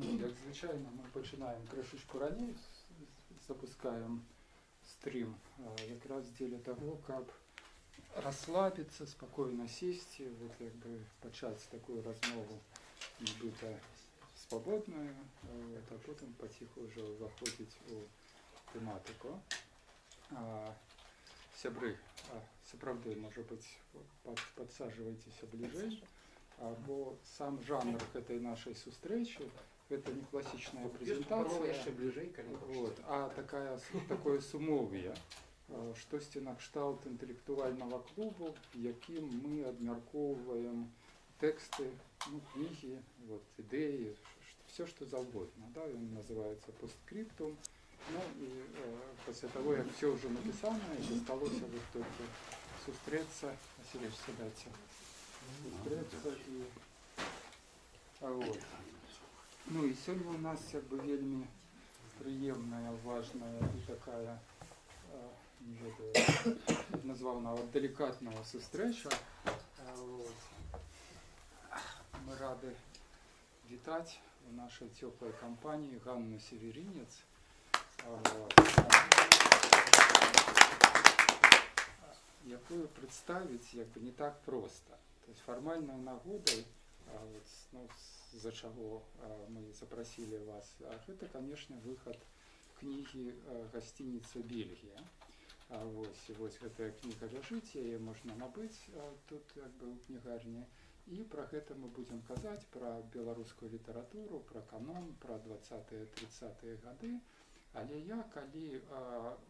Ну, як звичайно, ми починаємо кришечку раніше, запускаємо стрім якраз для того, как расслабиться, спокойно сесть, вот якби почати таку розмову, нібито свободною, вот, а потім потихо вже заходити у тематику. Сябры, сапраўды, може бути, подсаживайтеся ближей, бо сам жанр этой нашей сустрэчы это не классичная презентация, вот, а такое сумовье, штосьці на кшталт інтэлектуальнага клубу, якім мы абмяркоўваем тэксты, ну, кнігі, вот, ідэі, все что завгодна. Да? Он называется постскриптум. Ну и после того, как все уже написано, и осталось вот только сустрэцца, Василий, сядайте, сустрэцца и вот. Ну и сегодня у нас как бы вельми приемная, важная и такая, не ведаю, назвал нават деликатная сустрэча. Вот. Мы рады вітаць в нашей теплой компании Ганну Северинец, якую представить як бы не так просто. То есть формальной нагодой, вот, ну, за чего мы запросили вас, это, конечно, выход книги «Гостиница Бельгия». Вот гэтая книга ляжыць, яе можна набыць тут як бы у кнігарні. И про это мы будем казаць, про беларускую литературу, про канон, про 20-30-е годы. Але я, калі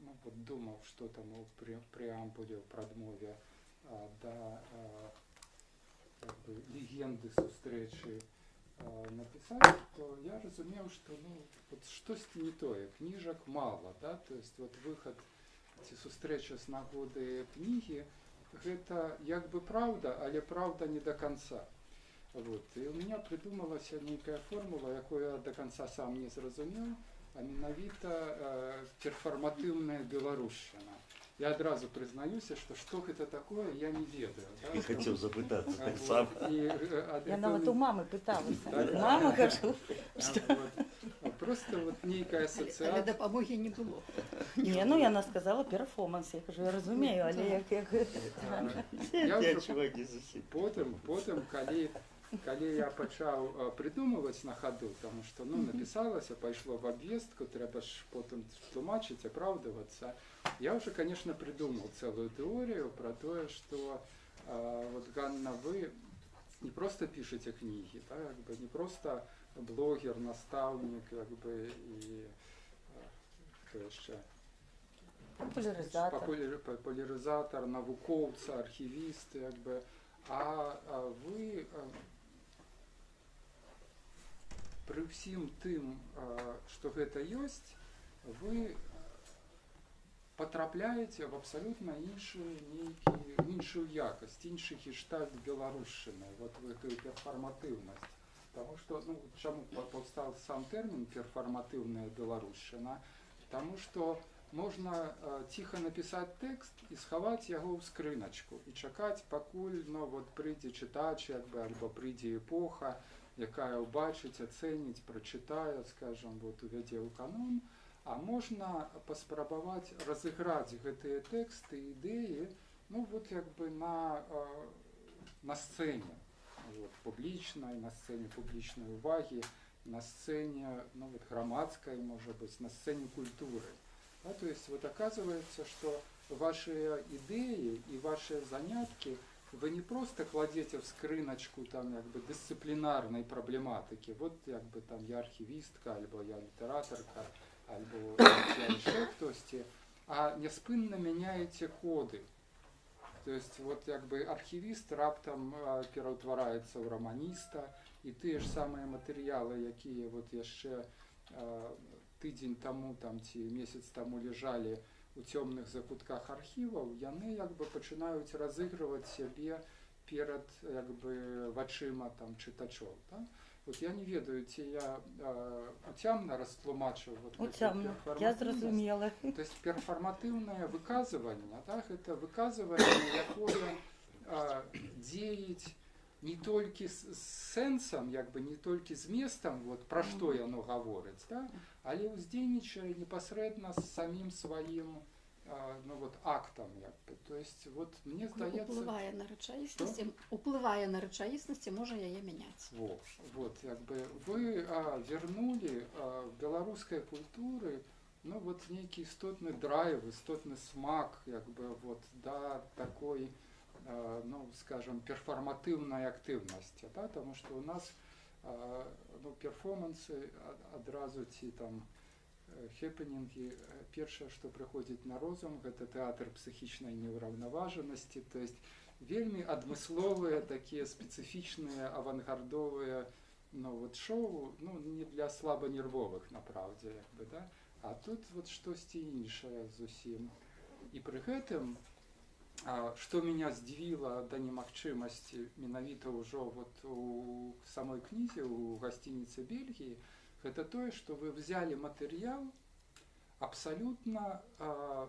ну, вот, думаў, што там у преамбуле ў прадмове да легенды сустрэчы написать, то я разумеў, што ну, вот, штосьці не тое, кніжак мало, да? То есть вот выход ці сустрэча з нагоды кнігі, гэта як бы правда, але правда не до конца. Вот. І у меня придумалася нейкая формула, якую я до конца сам не зразумеў, а менавіта перфарматыўная беларушчына. Я адразу прызнаюся, што гэта такое, я не ведаю. Да? Я хацеў запытацца так само. Я нават у мамы пыталася. Мама кажу, што... Просто вот нейкая ассоциация. Але дапамогі не было. Не, ну яна сказала перформанс, я кажу, я разумею, але як... Я ўжо потым, калі я пачаў придумываць на ходу, тому что ну, написалася, пайшло в обвестку, трэба ж потым тлумачыць, оправдываться. Я уже, конечно, придумал целую теорию про то, что вот, Ганна, вы не просто пишете книги, да, как бы, не просто блогер, наставник, как бы, и кто еще? Популяризатор, навукоўца, архивист, как бы, а вы при всім тым, что гэта ёсць, вы потрапляете в абсолютно іншую якасць, іншы гештальт беларушчыны, вот в эту перфарматыўнасць. Потому что, ну, чему повстал сам термин перфармативная беларушчына? Потому что можно тихо написать текст и сховать его в скрыночку и чакать, покуль, ну, вот прийде читач, альбо прийде эпоха, якая убачить, оценить, прочитает, скажем, вот увядзе ў канон. А можно паспрабаваць разыграць гэтыя тэксты, ідэі, ну, вот як бы на сцене. Вот, публичной, на сцене публичной уваги, на сцене ну, вот, громадской, может быть, на сцене культуры. Да, то есть вот оказывается, что ваши идеи и ваши занятки вы не просто кладете в скрыночку там, как бы, дисциплинарной проблематики, вот как бы, там, я архивистка, альбо я литераторка, альбо я еще кто-то, а неспынно меняете коды. То есть вот как бы архивист раптам пераўтвараецца ў раманіста, і тыя ж самыя матэрыялы, якія вот яшчэ тыдзень таму там ці месяц таму ляжалі у цёмных закутках архіваў, яны як бы пачынаюць разыгрываць сябе перад як бы вачыма там чытачоў. Да? Вот я не ведаю, ці я уцямна растлумачыў вот уцямна, я зразумела. То есть перфарматыўнае выказыванне, так, это выказыванне, якое дзеіць не толькі з сэнсам, як бы не толькі з зместам, вот, пра што яно гаворыць, да? Але ўздзейнічае непасрэдна з самім сваім ну, вот, актам. Як бы. То есть, вот, мне здаецца... Уплывае на рэчаіснасці, можа яе мяняць. Вот, як бы, вы вернули беларускай культуры ну, вот, нейкі істотны драйв, істотны смак як бы, вот, да, такой ну, скажем, перформатыўнай актыўнасці, да? Тому что у нас ну, перформансы адразу ці там хэпенінгі, першае, што прыходзіць на розум, гэта тэатр псіхічнай неўраўнаважанасці, то есть вельмі адмысловыя, такія спецыфічныя, авангардовыя ну, вот, шоу, ну, не для слабанервовых, напраўдзе, як бы, да? А тут вот штосьці іншае зусім. І пры гэтым, што меня здзівіла да немагчымасці менавіта ўжо вот у самой кнізе, у гасцініцы Бельгіі, гэта тое, што вы взяли матэрыял абсалютна,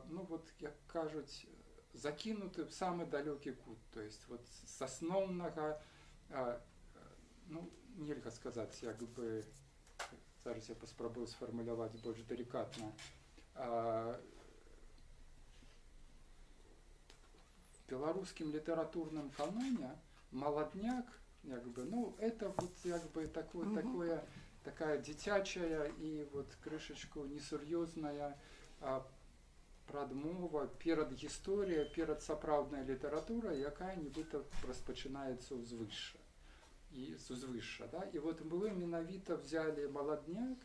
ну вот, як кажуць, закінуты в самы далёкі кут. То есть вот з асноўнага, ну, нельга сказаць, як бы, зараз я паспрабую сфармуляваць больш далікатна, в беларускім літаратурным каноне маладняк, як бы, ну, это вот, як бы, такое, такая дзіцячая і вот крышачку несур'ёзная прадмова перад гісторыя, перад сапраўднай літаратурай, якая нібыта распачынаецца ўзвышша. І узвышша, да? І вот мы менавіта взяли маладняк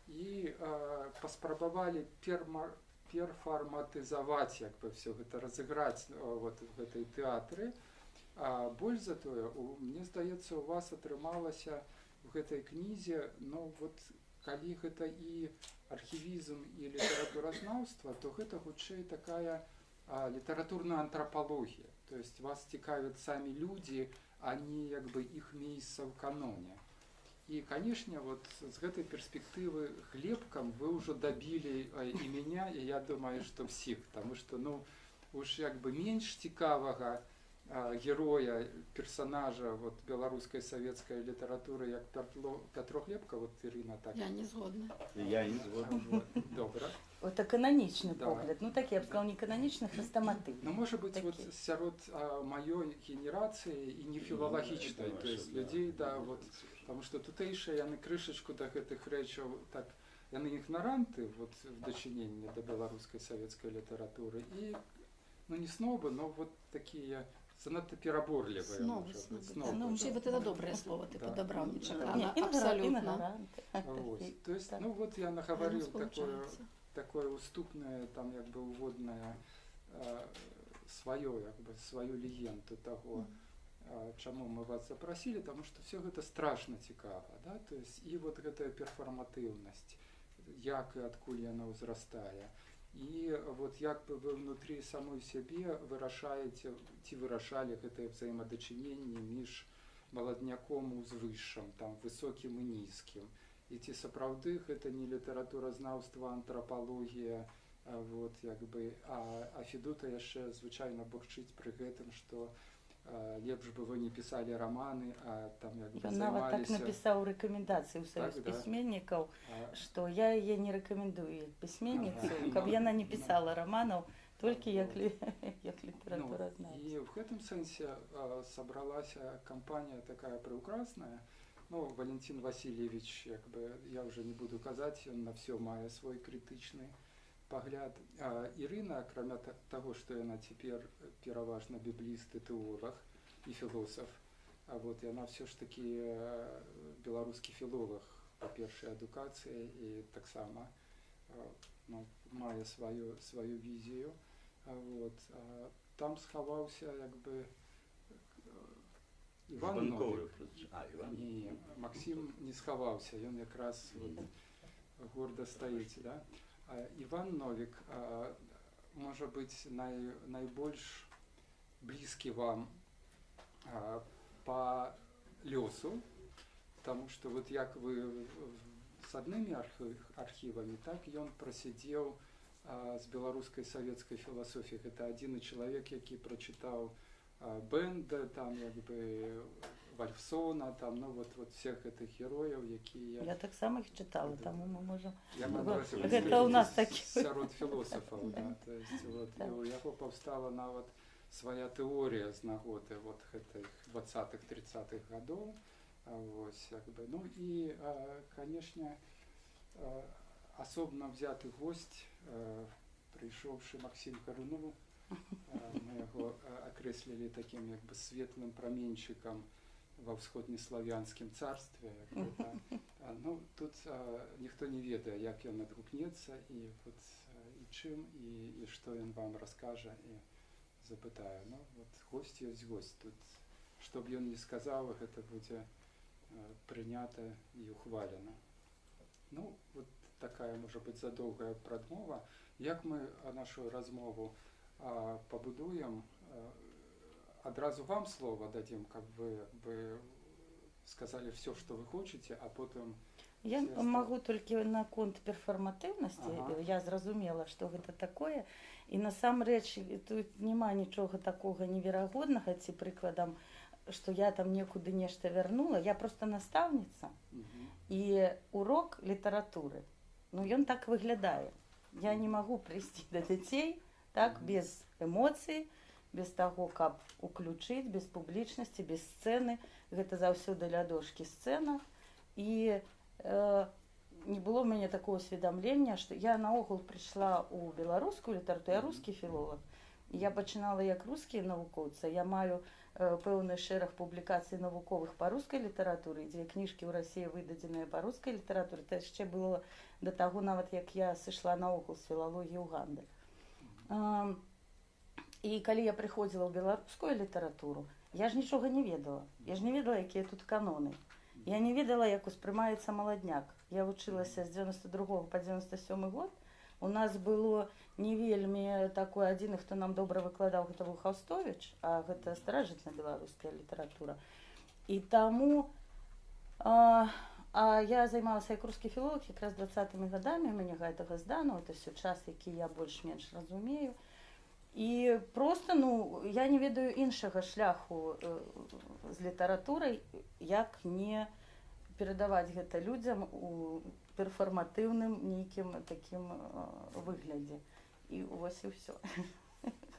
і паспрабавалі перформатызаваць, як бы, все гэта разыграць вот в гэтай тэатры. Больш за тое, мне здаецца, у вас атрымалася в гэтай кнізе, ну вот, калі гэта і архівізм, і літаратуразнаўства, то гэта хутчэй такая літаратурная антрапалогія. То есть вас цікавяць самі людзі, а не як бы іх месца в каноне. И, конечно, вот с этой перспективы хлебком вы уже добили и меня, и я думаю, что всех, потому что, ну, уж как бы меньше цікавого героя, персонажа вот белорусской советской литературы, як Петро Хлебка, вот Ирина так. Я не згодна. Я не згодна. Добре. Это каноничный Да. погляд. Ну, так я бы сказал, не каноничный, хрестоматый. Ну, может быть, Такие. вот сярод моей генерации и не филологичной, то есть людей, да, вот, потому что тутэйшыя яны крышачку до гэтых рэчаў, так, яны ігнаранты вот, в дачыненні до беларускай савецкай літаратуры. І, ну, не снобы, но вот такие занадто пераборлівыя. Снобы. Ну, вообще, вот это доброе слово ты подобрал нечаканно. Не, Абсолютно. То есть, ну, вот я наговорил такое уступное, там, як бы, уводное свое, як бы, свою легенду того, чаму мы вас запросили, потому что все гэта страшно цікава, да? То есть, и вот гэтая перформатыўнасць, як і адкуль яна ўзрастае. І вот як бы вы внутри самой сябе вырашаеце, ці вырашалі гэтае взаемадачыненне між маладняком узвышшам, там, высокім і нізкім. І ці сапраўды гэта не літаратуразнаўства, антрапалогія, вот, як бы, а Федута яшчэ звычайна бурчыць пры гэтым, што лепш бы вы не писали романы, а там як бы Ён нават так займаліся... напісаў рэкамендацыі ў Саюз Так, да. пісьменнікаў, што я яе не рэкамендую як пісьменніцу, каб яна не пісала раманаў, толькі як літаратуразнаўца. І в гэтым сэнсе сабралася кампанія такая прыўкрасная. Ну, Валентин Васильевич, як бы, я уже не буду казаць, ён на все мае свой крытычны погляд. Ірына, акрамя таго, што яна цяпер пераважна бібліст і тэолог і філосаф, вот, яна все ж таки беларускі філолог па першай адукацыі і таксама ну, мае сваю візію. Вот. Там схаваўся, як бы, Іван Новік. Не, Максим не схаваўся, ён якраз вот, горда стаіць, да? Іван Новік, можа быць, найбольш блізкі вам по лёсу, потому что вот як вы с аднымі архівамі, так ён прасядзеў з беларускай савецкай філасофіяй. Гэта адзіны чалавек, які прачытаў Бенда, там, як бы, Вальфсона, там, ну вот всіх гэтых герояў, якія... Я так само їх читала, тому ми можемо... Я маю на увазі, Гэта у нас такі. сярод філосафаў, да, то есть вот, і у яго паўстала нават свая тэорія з нагоды вот гэтых 20-30-х гадоў, вось, як бы, ну і, канешне, асобна взяты госць, прыйшоўшы Максім Карунов, мы яго акрэслілі такім як бы светлым праменьчыкам ва ўсходнеславянскім царстве. Ну, тут ніхто не ведае, як ён адгукнецца і чым, і што ён вам раскажа і запытае. Ну, вот госць ёсць госць. Тут, што б ён не сказаў, гэта будзе прынята і ухвалена. Ну, вот такая, можа быць, задоўгая прадмова. Як мы нашу размову пабудуем, адразу вам слово дадим, как вы сказали все, что вы хотите, а потом... Я могу толькі наконт перфарматыўнасці. Я зразумела, што гэта такое. І насамрэч тут няма нічога такога неверагоднага, ці прыкладам, што я там некуды нешта вярнула. Я просто настаўніца. І урок літаратуры, ну ён так выглядае. Я не магу прыйсці да дзяцей так, без эмоцый, без таго, каб уключыць, без публічнасці, без сцэны. Гэта заўсёды ля дошкі сцэна. І не было ў мяне такого усведамлення, што я наогул прыйшла ў беларускую літаратуру, я рускі філолог. І я пачынала як рускія навукоўцы. Я маю пэўны шэраг публікацый навуковых па рускай літаратуры, 2 кніжкі ў Расіі выдадзеныя па рускай літаратуры. Гэта яшчэ было да таго, нават як я сышла наогул з філалогіі ў Гандаль. І калі я прыходзіла ў беларускую літаратуру, я ж нічога не ведала. Я ж не ведала, якія тут каноны. Я не ведала, як успрымаецца маладняк. Я вучылася з 92 па 97 год. У нас было не вельмі такой адзіны, хто нам добра выкладаў, гэта быў Хаўстовіч, а гэта старажытная беларуская літаратура. І таму я займалася як рускі філолог якраз 20-ми гадамі, мяне гэтага здану, это все час, які я больш-менш разумею. І просто, ну, я не ведаю іншага шляху з літаратурай, як не перадаваць гэта людзям у перфарматыўным нейкім такім выглядзе. І вось і ўсё.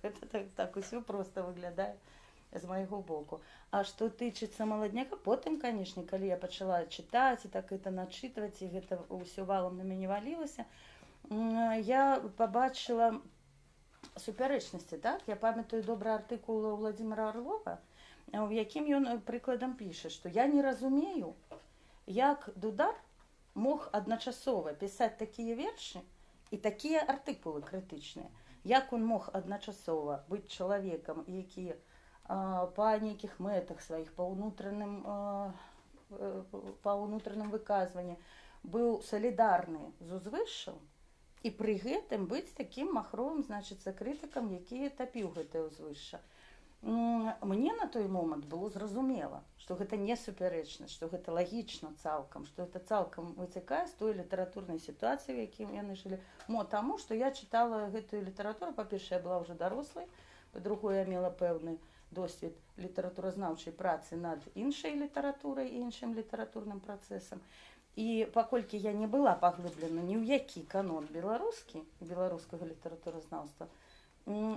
Гэта так усё проста выглядае з майго боку. А што тычыцца маладняка, потым, канешне, калі я пачала чытаць і так гэта начытваць, і гэта ўсё валам на мяне валілася, я пабачыла супярэчнасці, так? Я памятаю добра артыкул Владзіміра Арлова, у якім ён прыкладам піша, што я не разумею, як Дудар мог адначасова пісаць такія вершы і такія артыкулы крытычныя. Як он мог адначасова быць чалавекам, які па нейкіх мэтах сваіх, па ўнутраным выказванні быў салідарны з узвышшам, і пры гэтым быць такім махровым, значыцца, крытыкам, які тапіў гэтае ўзвышша. Мне на той момант было зразумела, што гэта не супярэчнасць, што гэта лагічна цалкам, што гэта цалкам выцякае з той літаратурнай сітуацыі, в якім яны жылі. Таму, што я чытала гэтую літаратуру, па-першае, я была ўжо дарослай, па-другое, я мела пэўны досвед літаратуразнаўчай працы над іншай літаратурай і іншым літаратурным працэсам. І паколькі я не была паглыблена ні ў які канон беларускі, беларускага літаратуразнаўства,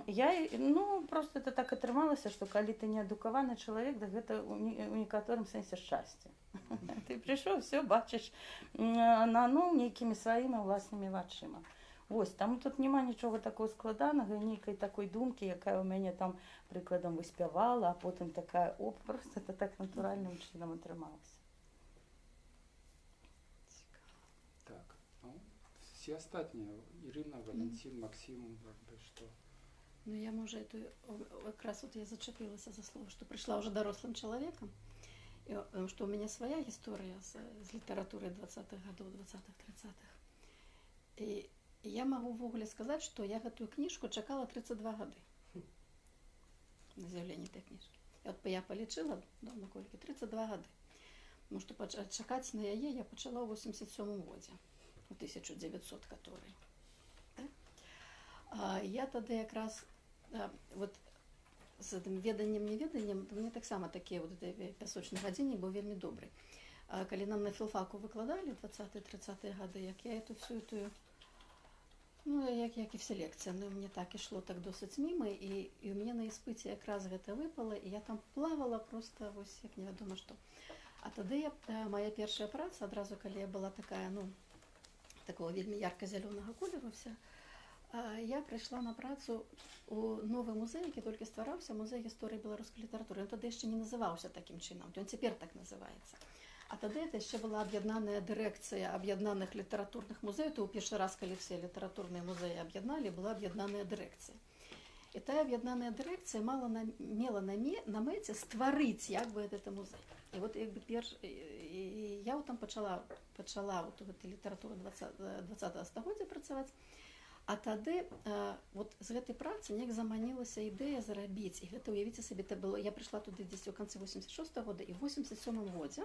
я, просто это так атрымалася, што калі ты не адукаваны чалавек, да гэта ў некаторым сэнсе шчасце. Ты прыйшоў, все бачыш нейкімі сваімі ўласнымі вачыма. Вось, там тут няма нічога такого складанага, нейкай такой думкі, якая ў мяне там прыкладам выспявала, а потым такая, просто это так натуральным чынам атрымалася. Все остальные, Ирина, Валентин, Максим, что? Ну, я, може, как раз вот я зачепилась за слово, что пришла уже дорослым человеком, потому что у меня своя история с литературой 20-х годов, 20-х, 30-х. И я могу в угле сказать, что я эту книжку чекала 32 годы на з'явленні этой книжки. И вот я полечила, на колькі, 32 годы. Потому что чекать на яе я почала в 87-м году. У 1900, который. Да? Я тогда якраз, вот з гэтым веданнем неведаннем мне таксама такі вот пясочны гадзіннік быў вельмі добры. Калі нам на філфаку выкладалі 20-30 гады, як я эту всю эту, ну як і все лекцыі, ну мне так ішло так досыць міма, і у мяне на іспыце якраз гэта выпала, і я там плавала просто вось як невядома што. А тады моя першая праца, адразу калі я была такая, ну такого вельмі ярка-зялёнага колеру вся, я прыйшла на працу у новы музей, які толькі ствараўся, музей гісторыі беларускай літаратуры. Ён тады яшчэ не называўся такім чынам, ён цяпер так называецца. А тады это яшчэ была аб'яднаная дырэкцыя аб'яднаных літаратурных музеяў, то ў першы раз, калі все літаратурныя музеі аб'ядналі, была аб'яднаная дырэкцыя. І тая аб'яднаная дырэкцыя мела на мэце стварыць як бы гэты музей. І вот як бы я там пачала вот гэтай літаратуры 20-го стагоддзя працаваць. А тады вот з гэтай працы неяк заманілася ідэя зарабіць. І гэта, уявіце сабе, это было, я прыйшла туды дзесь у канцы 86-го года, і в 87-м годзе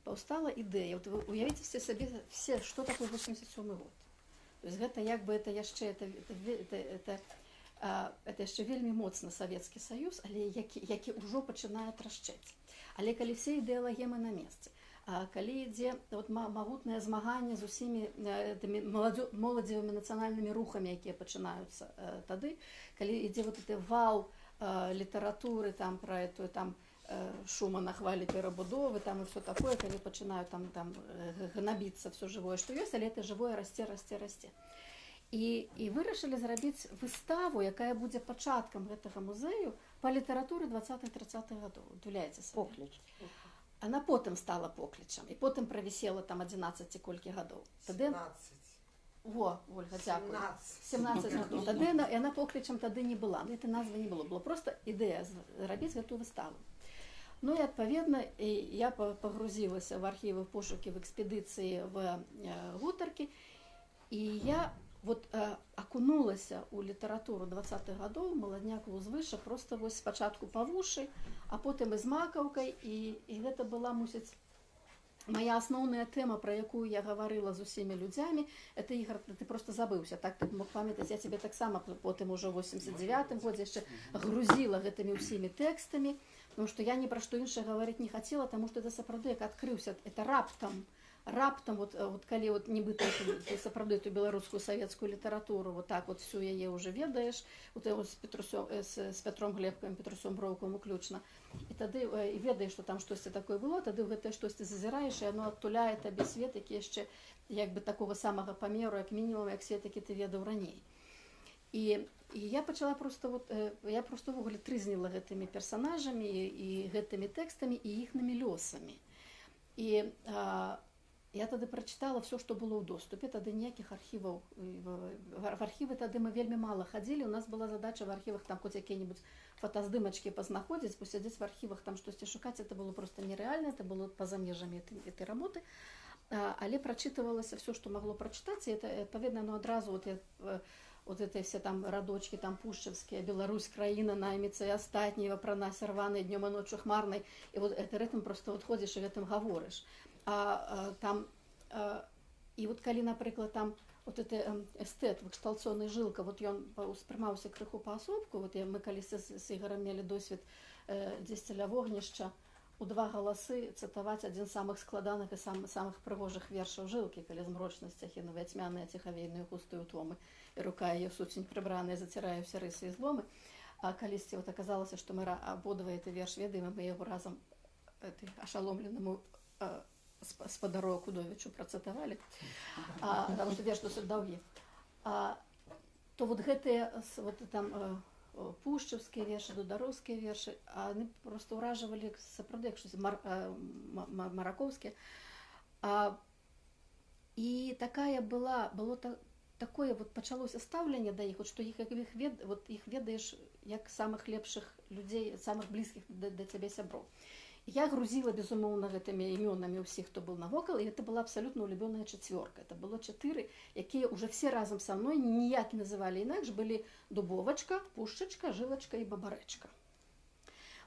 паўстала ідэя. Вот вы уявіце сабе, што такое 87-й год. То есть гэта як бы это яшчэ яшчэ вельмі моцны Савецкі Саюз, але які ўжо пачынае трашчэць. Але калі все ідэалагемы на месцы, калі ідзе магутнае змаганне з усімі моладзевымі нацыянальнымі рухамі, якія пачынаюцца тады, калі ідзе вот гэты вал літаратуры там пра эту там шума на хвалі перабудовы там і все такое, калі пачынаюць там гнабіцца все жывое, што ёсць, але это жывое расце. І вырашылі зрабіць выставу, якая будзе пачаткам гэтага музею па літаратуры 20-30-х гадоў. Уяўляеце сабе? Покліч. Она потым стала поклічам, і потым правісела там 11 ці колькі гадоў. 17. Во, Ольга, дзякую. 17 гадоў. Тады яна поклічам тады не была, гэта назва не было. Была проста ідэя зрабіць гэту выставу. Ну і адпаведна я пагрузілася в архівы, пошукі, в экспедыцыі, в гутаркі, і я вот акунулася ў літаратуру 20-х гадоў, маладняку ўзвыша, просто вось спачатку па вушы, а потым і з макаўкай, і гэта была, мусіць, моя асноўная тэма, пра якую я гаварыла з усімі людзямі. Это, Ігор, ты просто забыўся, так ты мог памятаць, я цябе таксама потым ужо ў 89-м годзе яшчэ грузіла гэтымі ўсімі тэкстамі, потому что я ні пра што іншае гаварыць не хацела, таму што это сапраўды як адкрыўся, это раптам, вот калі вот нібыта ты сапраўды эту беларускую савецкую літаратуру вот так вот всю яе уже ведаеш, вот з Пятром Глебкам, Петрусом Броўкам уключна, і тады і ведаеш, што там штосьці такое было, тады ў гэтае штосьці зазіраеш, і яно адтуляе табе свет, які яшчэ як бы такого самага памеру, як мінімум, як свет, які ты ведаў раней. І я пачала просто ввогуле трызніла гэтымі персанажамі і гэтымі тэкстамі і іхнымі лёсамі. І я тады прачытала все, што было ў доступе, тады ніякіх архіваў. В архівы тады мы вельмі мала хадзілі, у нас была задача в архівах там хоць якія-небудзь фотаздымачкі пазнаходзіць, посядзець в архівах, там штосьці шукаць, это было просто нереально, это было па-за межамі этой работы. Але прачытывалася все, што магло прачытаць, і это, адпаведна, адразу вот эти все там радочки, там пушчевские, Беларусь, краіна, найміцца і астатнія, пра нас рванай днём і ноччу хмарнай, і вот это рытм просто вот ходзіш і гэтым гаворыш. І вот калі, напрыклад, там вот это эстэт, выкшталцоны Жылка, вот ён успрымаўся крыху паасобку, вот мы калісь з Ігорам мелі досвед дзесь ля вогнішча у два галасы цытаваць адзін з самых складаных і самых прыгожых вершаў Жылкі, калі змрочнасць цяхінавыя цьмяныя ціхавейныя густыя утомы, і рука яе суцень прыбраная зацірае ўсе рысы і зломы. А калісьці вот аказалася, што мы абодва гэты верш ведаем, і мы яго разам ашаломленаму спадару Акудовічу працытавалі, таму што верш досыць даўгі. То вот гэтыя там пушчаўскія вершы, дудароўскія вершы, яны просто ўражвалі сапраўды, як штось маракоўскія. І было такое вот пачалося стаўленне да іх, што іх ведаеш як самых лепшых людзей, самых блізкіх да цябе сяброў. Я грузіла, безумоўна, гэтымі імёнамі ўсіх, хто быў навокал, і гэта была абсалютна улюбёная чацвёрка. Это было 4, якія ўжо все разам са мной ніяк не называлі інакш, былі Дубовачка, Пушчачка, Жылачка і Бабарэчка.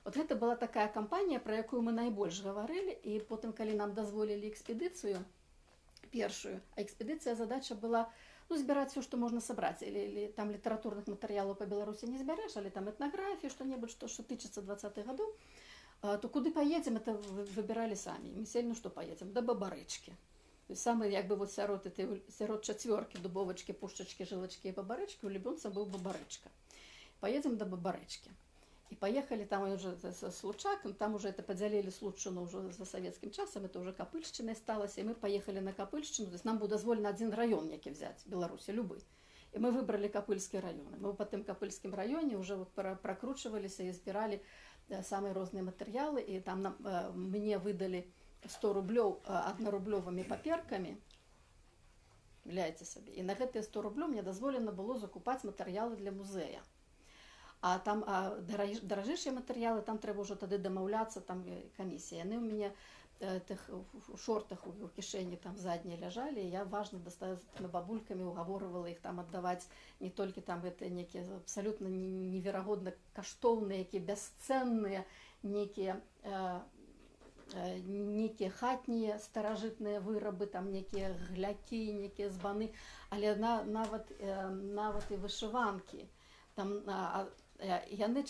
Вот гэта была такая кампанія, пра якую мы найбольш гаварылі, і потым, калі нам дазволілі экспедыцыю першую, а экспедыцыя задача была ну, збіраць все, што можна сабраць, или там літаратурных матэрыялаў па Беларусі не збярэш, але там этнаграфію, што-небудзь, што тычыцца 20-х гадоў, то куды поедем, это выбирали сами. Мы сели, ну что поедем? До Бабарычки. То есть самый, як бы вот сярод четверки, дубовочки, пушечки, жилочки и Бабарычки, улюбленцем был Бабарычка. Поедем до Бабарычки. И поехали там уже с Лучаком, там уже это поделили Случину уже за советским часом, это уже Копыльщина осталось, и мы поехали на Копыльщину, то есть нам было дозволено один район некий взять, Беларуси, любой. И мы выбрали Копыльские районы. Мы по тем Копыльским районе уже вот прокручивались и избирали самые розные материалы, и там мне выдали 100 рублёў однорублёвыми паперками, глядите себе, и на гэтые 100 рублёў мне дозволено было закупать материалы для музея. А там дорожейшие материалы, там треба уже тогда домовляться, там комиссия. Они у меня в шортах у кишени там задние лежали, и я важно достала с этими бабульками, уговорывала их там отдавать не только там это некие абсолютно невероятно каштовные, некие бесценные, некие хатние старожитные вырабы, там некие гляки, некие збаны, але нават и вышиванки. Там яны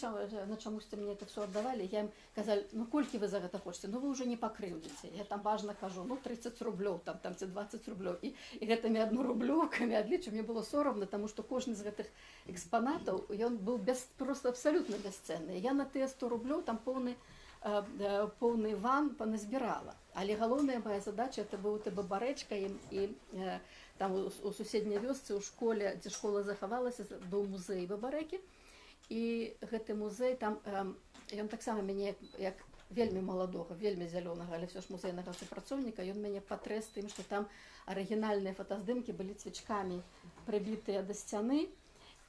на чамусьці мне это все отдавали, я им казали, ну колькі вы за гэта хочете, ну вы уже не покрыўдзіце. Я там важно кажу, ну 30 рублёў, там 20 рублёў. И гэтымі однорублёўками отличу, мне было соромно, потому что кожны з гэтых экспонатаў, ён был просто абсолютно бесценный. Я на те 100 рублёў там полный ван поназбирала. Але галоўная моя задача это быў Бабарычка и там у суседняй вёсцы у школе, дзе школа захавалася, быў музей Бабарэкі. І гэты музей там ён таксама мяне як вельмі маладога, вельмі зялёнага, але все ж музейнага супрацоўніка, ён мяне патрэс тым, што там арыгінальныя фотаздымкі былі цвічкамі прыбітыя да сцяны,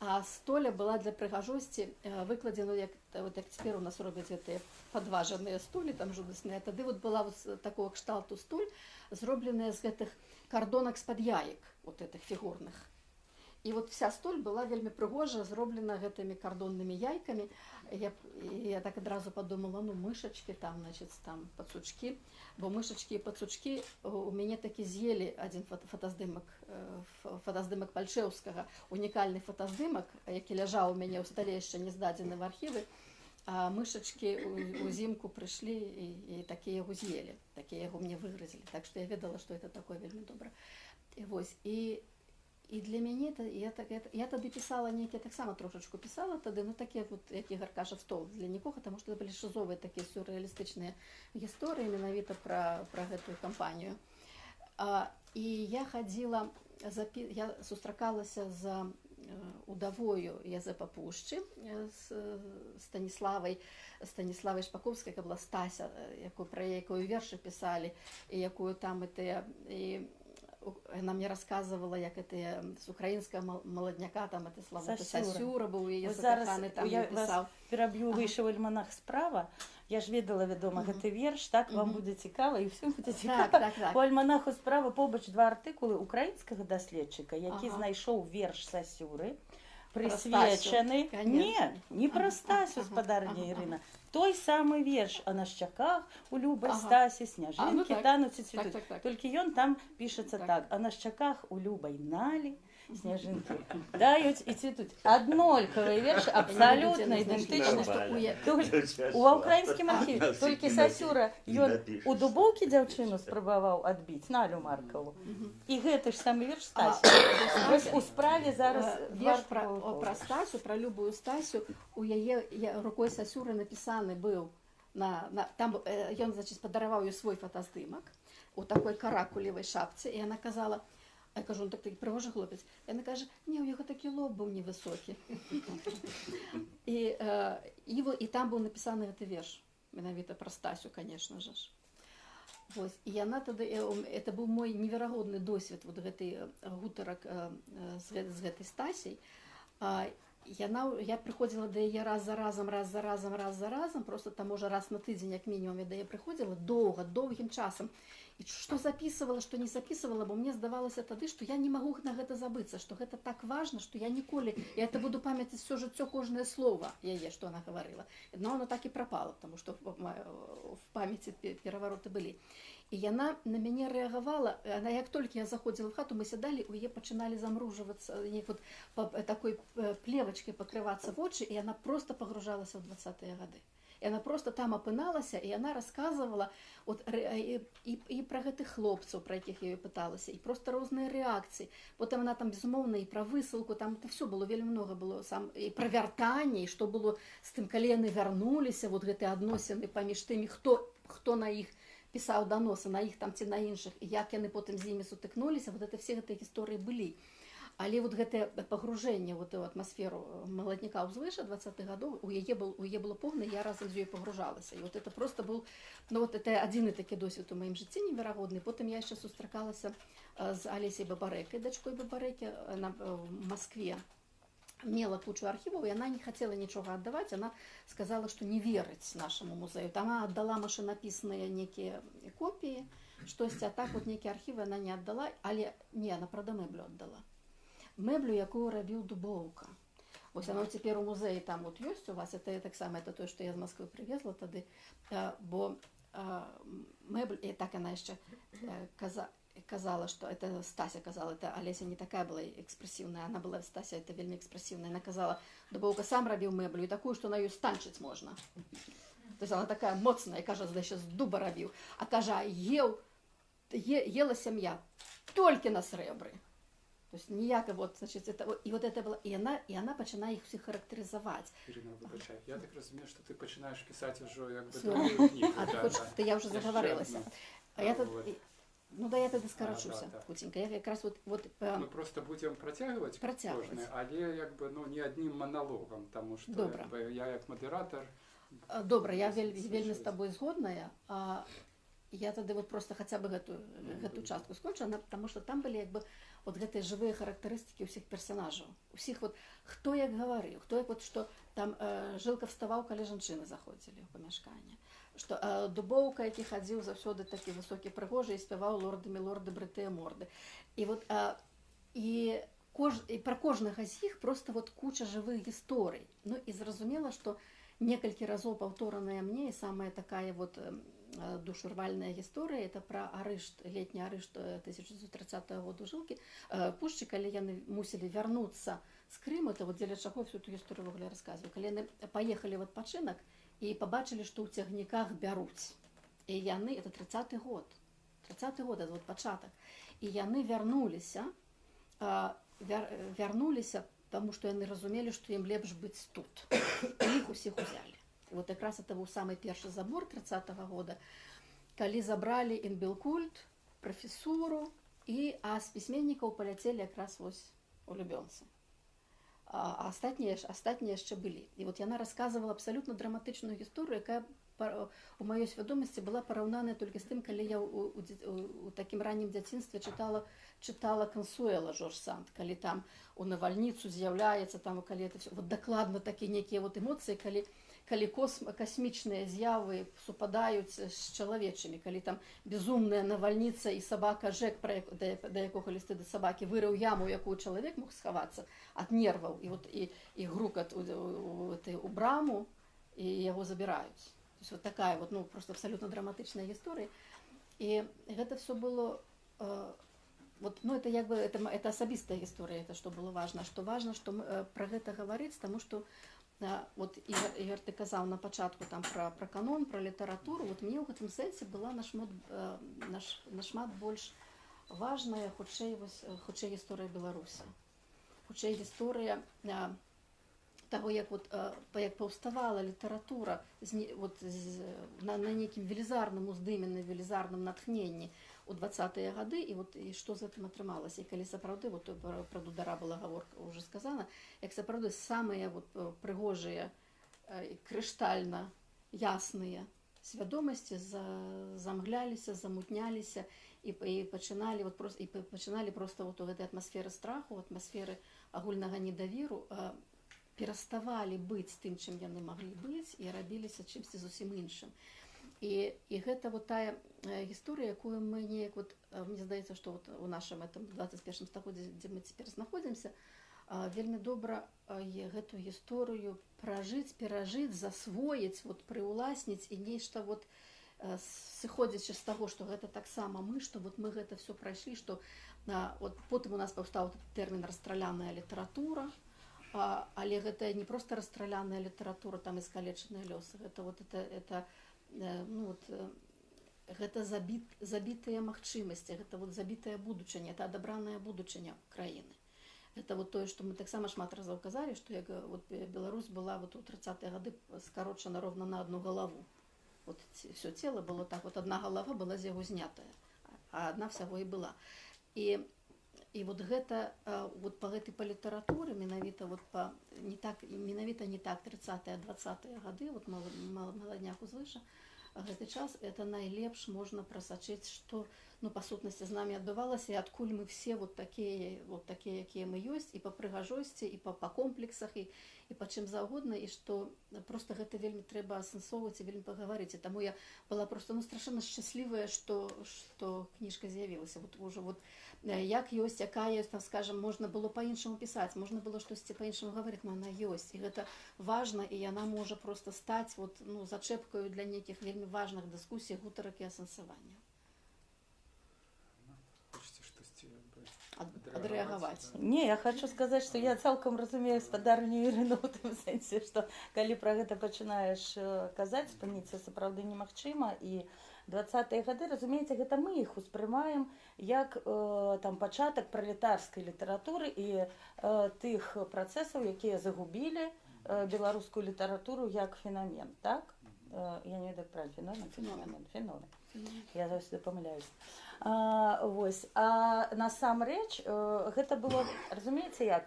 а столя была для прыгажосці выкладзена, як цяпер у нас робяць гэтыя падважаныя столі, там жудасныя. Тады вот была вот такого кшталту столь, зробленая з гэтых кардонак з-пад яек, вот этих фігурных. И вот вся столь была вельмі прыгожа, зроблена гэтымі кардоннымі яйками. Я так адразу подумала, ну мышачки там, значит, там пацучки, бо мышачки и пацучки у мяне таки з'ели один фотаздымак Пальчэўскага, унікальны фотаздымак, які ляжаў у мяне ў стале, яшчэ не здадзены в архівы, а мышачки узімку прыйшлі і такія яго з'ели, такія яго мне выгрызлі. Так что я ведала, что это такое вельмі добра. И для мяне я тады писала некие, так само трошечку писала тады, ну такие вот, як Ігор кажа, в стол для нікога, потому что это были шизовые такие сюрреалистичные истории, менавіта про гэтую кампанию. И я ходила, я сустракалася за удавою Язэпа Пушчы з Станіславай Шпаковскай, яка была Стася, про якую вершы писали, и якую там она мне рассказывала, як это с украинского молодняка, там это слава Сасюра был, и закаханы там я написал. Вас пераб'ю, выйшаў альманах справа, я ж ведала, вядома, гэты верш, так, вам будзе цікава, і ўсім будзе цікава. Так. У альманаху справа побач 2 артыкулы украінскага даследчыка, які знайшоў верш Сасюры, присвечены... Не про Стасю, спадарня Ірына. Той самый верш «А на щаках у любой Стасі сняжинки тануть и цветут». Только ён там пишется так. «А на щаках у любой Налі сняжинки тают и цветут». Однольковый верш, абсолютно идентичный. У украинскім архіве. Толькі Сасюра, ён у Дубоўкі дзяўчыну спрабаваў адбіць, Налю Маркову. І гэты ж самы верш Стасі. Вось у справе зараз верш про Стасю, про любую Стасю, у яе рукой Сасюры написаны быў, там ён, значит, падараваў ёй свой фотаздымак у такой каракулевай шапцы, і яна казала, я кажу, он такі прыгожы хлопец, яна кажа, не, у яго такі лоб быў невысокі. І там быў напісаны гэты верш, менавіта про Стасю, конечно же. І яна тады, это быў мой неверагодны досвед вот гэтай гутарак з гэтай Стасей. Я прыходзіла да яе раз за разам, просто там уже раз на тыдзень, як мінімум, я да яе прыходзіла доўгім часам. І што записывала, што не записывала, бо мне здавалася тады, што я не магу на гэта забыцца, што гэта так важна, што я ніколі, я это буду памятаць всё жыццё кожнае слово яе, што она гаварыла. Но оно так і прапала, потому што в памяці перавароты былі. І яна на мяне рэагавала, она, як толькі я заходзіла в хату, мы сядалі, у яе пачыналі замружвацца, вот такой плевачкай пакрывацца вочы, і яна просто пагружалася ў 20-е гады. І она просто там апыналася, і яна расказвала і пра гэтых хлопцаў, пра якіх я пыталася, і просто розныя рэакцыі. Потым она там, безумоўна, і пра высылку, там все было, вельмі много было, і пра вяртанне, і што было з тым, калі яны вярнуліся, вот гэтыя адносіны паміж тымі, хто на іх пісаў даносы, на іх там ці на іншых, і як яны потым з імі сутыкнуліся, вот это все гэтыя гісторыі былі. Але вот гэтае пагружэнне в эту атмасферу маладніка ўзвыша 20-х гадоў, у яе было поўна, я разам з ёй пагружалася. І вот это просто был, ну вот это адзіны такі досвед у маім жыцці неверагодны. Потым я яшчэ сустракалася з Алесей Бабарэкай, дачкой Бабарэкі, она в Москве мела кучу архіваў, і она не хацела нічога аддаваць, она сказала, што не верыць нашаму музею. Там она аддала машынапісныя некія копіі, штосьці, а так вот некія архівы она не аддала, але не, она правда мэблю аддала. Мэблю, якую рабіў Дубоўка. Вось оно цяпер у музеі там вот ёсць у вас, это таксама, это тое, што я з Москвы прывезла тады, бо мэблю, і так она яшчэ казала, што это Стася казала, это Алеся не такая была экспрэсіўная, она была, Стася, это вельмі экспрэсіўная, она казала, Дубоўка сам рабіў мэблю, і такую, што на ёй станчыць можна. То есть она такая моцная, кажа, здаецца, з дуба рабіў, а кажа, ела сям'я толькі на срэбры. То есть ніяка вот, значит, это, і вот это было, і она пачынае їх всіх характарызаваць. Ірина, вибачай, я так розумію, що ти починаєш писати вже якби другу книгу. А ти хочеш, то я вже заговорилася. А я тут, ну да, я тоді скорочуся, хутенько. Я якраз вот ми просто будемо протягувати кожне, але якби, ну, не одним монологом, тому що якби, я як модератор... Добре, я вельмі з тобою згодна. Я тоді вот просто хоча б гэту частку скончу, тому що там були якби вот гэтыя жывыя характарыстыкі ўсіх персонажаў. Усіх вот, хто як гаварыў, хто як вот, што там Жылка вставаў, калі жанчыны заходзілі ў памяшканне. Што Дубоўка, які хадзіў заўсёды такі высокі прыгожы і спяваў лорды, мілорды, брытыя морды. І вот і пра кожнага з іх просто вот куча жывых гісторый. Ну і зразумела, што некалькі разоў паўтораная мне, і самая такая вот душурвальная гісторыя, это пра арышт, летні арышт 1930 году Жылкі, Пушчы, калі яны мусілі вярнуцца з Крыму, это вот дзеля чаго всю эту гісторыю в ogóle расказваю, калі яны паехалі в адпачынак і пабачылі, што ў цягніках бяруць. І яны, это 30-й год, это вот пачатак, і яны вярнуліся, таму што яны разумелі, што ім лепш быць тут. І іх усіх узялі. Вот якраз это быў самы першы забор 30-го года, калі забралі інбелкульт, прафесуру, а з пісьменнікаў паляцелі якраз вось улюбёнцы. А астатнія яшчэ былі. І вот яна расказвала абсалютна драматычную гісторыю, якая у маёй свядомасці была параўнаная толькі з тым, калі я у такім раннім дзяцінстве чытала Кансуэла Жорж Санд, калі там у навальніцу з'яўляецца, там, калі это все, вот дакладна такія некія вот эмоцыі, калі касмічныя з'явы супадаюць з чалавечымі, калі там безумная навальніца і сабака Жэк, да якога лісты да сабакі, вырыў яму, у якую чалавек мог схавацца ад нерваў, і грукат у браму, і яго забіраюць. То есть вот такая вот, ну, просто абсолютно драматычная гісторыя. І гэта все было, вот, ну, это як бы, это асабістая гісторыя, это што было важна. Што важна, што пра гэта гаварыць, таму што вот Ігор, ты казаў на пачатку там пра канон, пра літаратуру, вот мне ў гэтым сэнсе была нашмат больш важная, хутчэй гісторыя Беларусі. Хутчэй гісторыя таго, як паўставала літаратура на нейкім велізарным уздыме, на велізарным натхненні у 20-е гады, і што з гэтым атрымалася. І калі сапраўды, вот пра Дудара была гаворка ўжо сказана, як сапраўды самыя прыгожыя, крыштальна ясныя свядомасці замгляліся, замутняліся і пачыналі проста у гэтай атмасферы страху, атмасферы агульнага недаверу, пераставалі быць тым, чым яны маглі быць, і рабіліся чымсьці зусім іншым. І гэта вот тая гісторыя, якую мы неяк вот, мне здаецца, што вот у нашым этом 21 стагоддзі, дзе мы цяпер знаходзімся, вельмі добра гэту гісторыю пражыць, перажыць, засвоіць, вот прыўласніць і нешта вот сыходзячы з таго, што гэта таксама мы, што вот мы гэта все прайшлі, што вот потым у нас паўстаў тэрмін расстраляная літаратура, але гэта не проста расстраляная літаратура, там іскалечаныя лёсы, гэта вот это ну вот гэта забітыя магчымасці, гэта вот забітая будучыня, это адабраная будучыня краіны. Это вот тое, што мы таксама шмат разоў казалі, што як вот Беларусь была вот у 30-е гады скарочана ровно на одну галаву. Вот все тело было так, вот одна голова была з яго знятая, а одна всяго і была. І вот гэта, вот па гэтай па літаратуры, менавіта вот па, не так 30-е, 20-е гады, вот маладняк узвыша, гэты час, это найлепш можна прасачыць, што, ну, па сутнасці з намі адбывалася, і адкуль мы все вот такія, якія мы ёсць, і па прыгажосці, і па комплексах, і па чым заўгодна, і што проста гэта вельмі трэба асэнсоўваць і вельмі пагаварыць. І таму я была проста, ну, страшэнна шчаслівая, што кніжка з'явілася. Вот уже вот як ёсць, якая ёсць, там, скажем, можна было па-іншаму пісаць, можна было штосьці па-іншаму гаварыць, но яна ёсць. І гэта важна, і яна можа проста стаць вот, ну, зачэпкаю для нейкіх вельмі важных дыскусій, гутарак і асэнсавання. Хочется штосьці Адрэагаваць. Не, я хочу сказаць, што я цалкам разумею спадарню Ірыну ў тым сэнсе, што калі пра гэта пачынаеш казаць, спыніцца сапраўды немагчыма, і 20-е гады, разумееце, гэта мы іх успрымаем як там пачатак пралетарскай літаратуры і тых працэсаў, якія загубілі беларускую літаратуру як феномен, так? Я не ведаю правильно, феномен. Я заўсёды памыляюсь. Вось. А насамрэч гэта было, разумееце, як?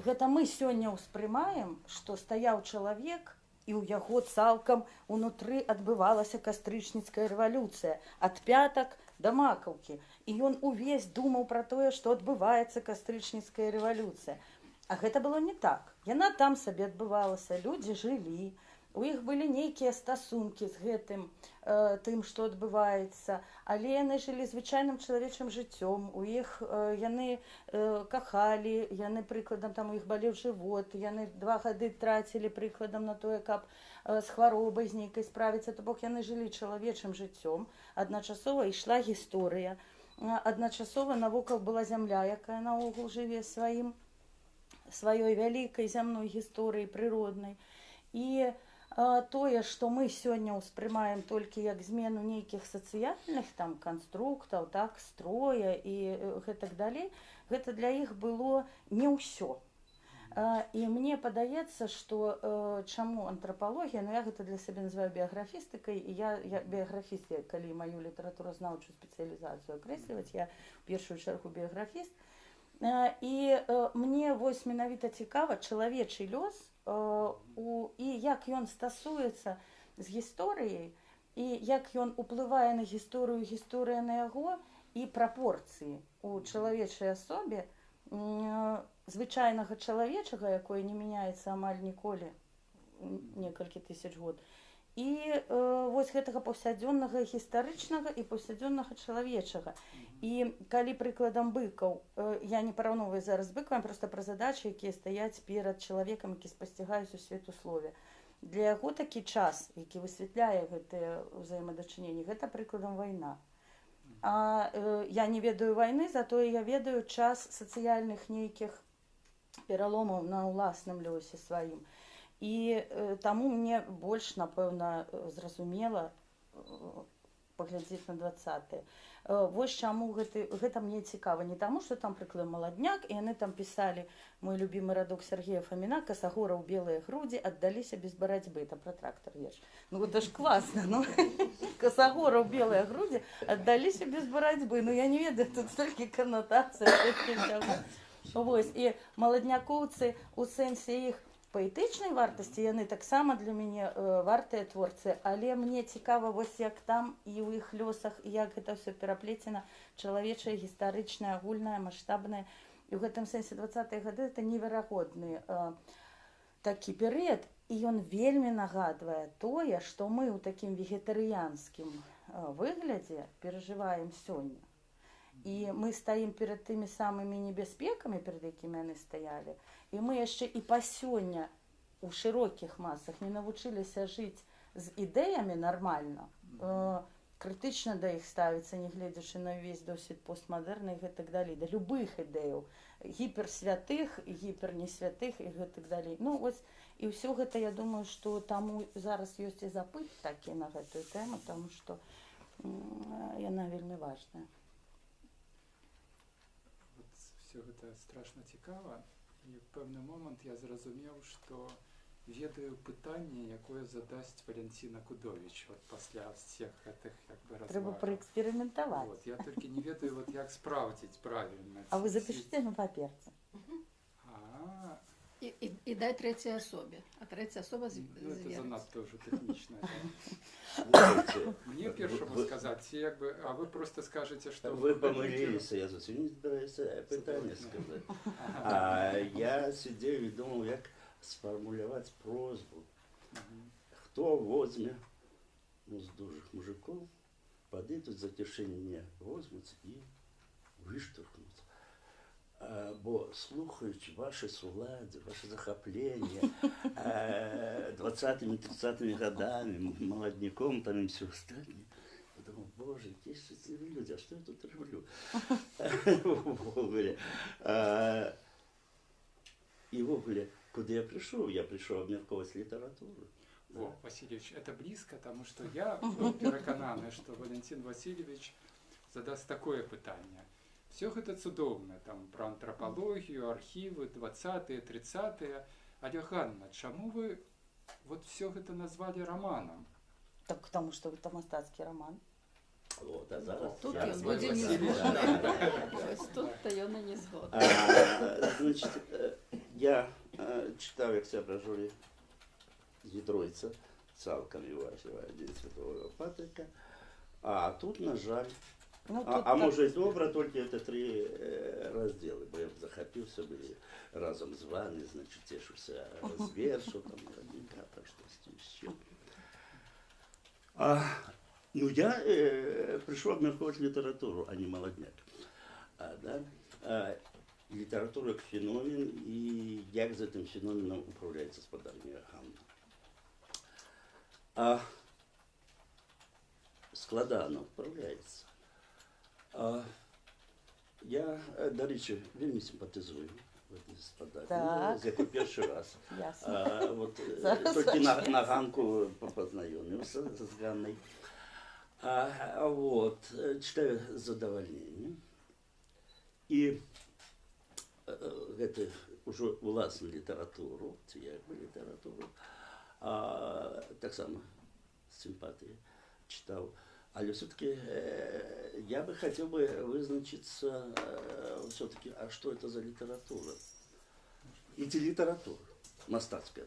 Гэта мы сёння ўспрымаем, што стаяў чалавек, і ў яго цалкам унутры адбывалася кастрычніцкая рэвалюцыя ад пятак да макаўкі. І ён увесь думаў пра тое, што адбываецца кастрычніцкая рэвалюцыя. А гэта было не так. Яна там сабе адбывалася, людзі жылі, у іх былі нейкія стасункі з гэтым, тым, што адбываецца, але яны жылі звычайным чалавечым жыццём, у іх яны кахалі, яны прыкладам, там у іх балеў жывот, яны 2 гады трацілі прыкладам на тое, каб з хваробай з нейкай справіцца, то бок яны жылі чалавечым жыццём, адначасова ішла гісторыя, адначасова навокал была зямля, якая наогул жыве сваёй вялікай зямной гісторыяй прыроднай. І тое, што мы сёння ўспрымаем толькі як змену нейкіх сацыяльных там канструктаў, так, строя і гэтак далей, гэта для іх было не ўсё. І мне падаецца, што чаму антрапалогія, ну я гэта для сябе называю біяграфістыкай, і я біяграфіст, калі маю літаратуразнаўчую спецыялізацыю акрэсліваць, я ў першую чаргу біяграфіст. І мне вось менавіта цікава чалавечы лёс, і як ён стасуецца з гісторыяй, і як ён уплывае на гісторыю, гісторыя на яго, і прапорцыі у чалавечай асобе звычайнага чалавечага, якое не мяняецца амаль ніколі, некалькі тысяч год, і вось гэтага паўсядзённага гістарычнага і паўсядзённага чалавечага. І калі прыкладам быкаў, я не параўноўваю зараз быкаў, проста пра задачы, якія стаяць перад чалавекам, які спасцігаюць у светуслове. Для яго такі час, які высвятляе гэтыя ўзаемадачыненні, гэта прыкладам вайна. А я не ведаю вайны, затое я ведаю час сацыяльных нейкіх пераломаў на ўласным лёсе сваім. І таму мне больш, напэўна, зразумела паглядзець на 20-е. Вось чаму гэта мне цікава. Не таму, што там прыкладам маладняк, і яны там пісалі мой любімы радок Сергея Фаміна, Касагораў белыя грудзі аддаліся без барацьбы. Это пра трактар верш. Ну гэта ж класна, ну. Касагораў белыя грудзі аддаліся без барацьбы. Ну я не ведаю, тут столькі канатацый, столькі ўсяго. Вось, і маладнякоўцы у сэнсе іх паэтычнай вартасці, яны таксама для мяне вартыя творцы, але мне цікава вось як там і ў іх лёсах, і як гэта ўсё пераплецена, чалавечае, гістарычнае, агульнае, маштабнае. І ў гэтым сэнсе 20-е гады это неверагодны такі перыяд. і ён вельмі нагадвае тое, што мы ў такім вегетарыянскім выглядзе перажываем сёння. І мы стаім перад тымі самымі небяспекамі, перад якімі яны стаялі, і мы яшчэ і па сёння у шырокіх масах не навучыліся жыць з ідэямі нармальна, крытычна да іх ставіцца, не гледзячы на ўвесь досвед постмадэрна і гэтак далей, да любых ідэяў, гіперсвятых, гіпернесвятых і гэтак далей. Ну, вось, і ўсё гэта, я думаю, што таму зараз ёсць і запыт такі на гэтую тэму, таму што яна вельмі важная. Все гэта страшна цікава, і в пэўны момант я зразумеў, што ведаю пытанне, якое задасць Валентина Кудович вот пасля всех гэтых разважаў. Трэба праэксперыментаваць. Вот, я толькі не ведаю, вот, як спраўдзіць правільна. А вы запішыце на паперцы. І дай трэцяй асобе, а трэцяя асоба Ну, это зверыць. занадто ўжо тэхнічна. Слушайте, Мне першаму сказаць, ці як бы, а вы просто скажете, што... вы помылились, я зовсім не збираюся питання сказати. А я сидів і думав, як сформулювати просьбу. Хто возьме, ну, з дужих мужиков, подойдут за кишені мене, возьмуть і виштовхнуть. Бо слухаючи ваші сулади, ваше захоплення 20-30-ми годами, молодняком там і все остальне, я думав, боже, які щасливі люди, а що я тут роблю? І вогуле, куди я прийшов? Я прийшов обмірковувати літературу. О, Васильевич, это близко, тому что я переконаны, что Валентин Васильевич задаст такое пытание. Все гэта цудоўна, там, про антропологию, архивы, 20-е, 30-е. Але, Ганна, чаму вы вот все гэта назвали романом? Так, потому что это мастацкі роман. Вот, а зараз Тут я ён з вами будзе не согласен. згоден. Ось тут-то ён і не згоден. Значит, я читав, як це прожили Гідройця, цалком вашого один Святого Патрика, а тут, на жаль, Ну, а може і добре, тільки це 3 розділи, бо я б захопився би разом з вами, значить, тішився з віршу, там, родненька, так щось ще. Ну, я прийшов обмірковувати літературу, а не молодняк. Література як феномен, і як з цим феноменом управляється господарня Ганна. Складано вправляється. Я, до речі, вельми симпатизую господарні, з якою перший раз. Ясно. Тільки на Ганку познайомився з Ганною. Читаю з задоволенням. І гэта ўжо уласную літаратуру, ці як бы літаратуру, так само з симпатією читав. Але все-таки я бы хотел бы вызначиться все-таки, а что это за литература? Эти литература, мастацкая,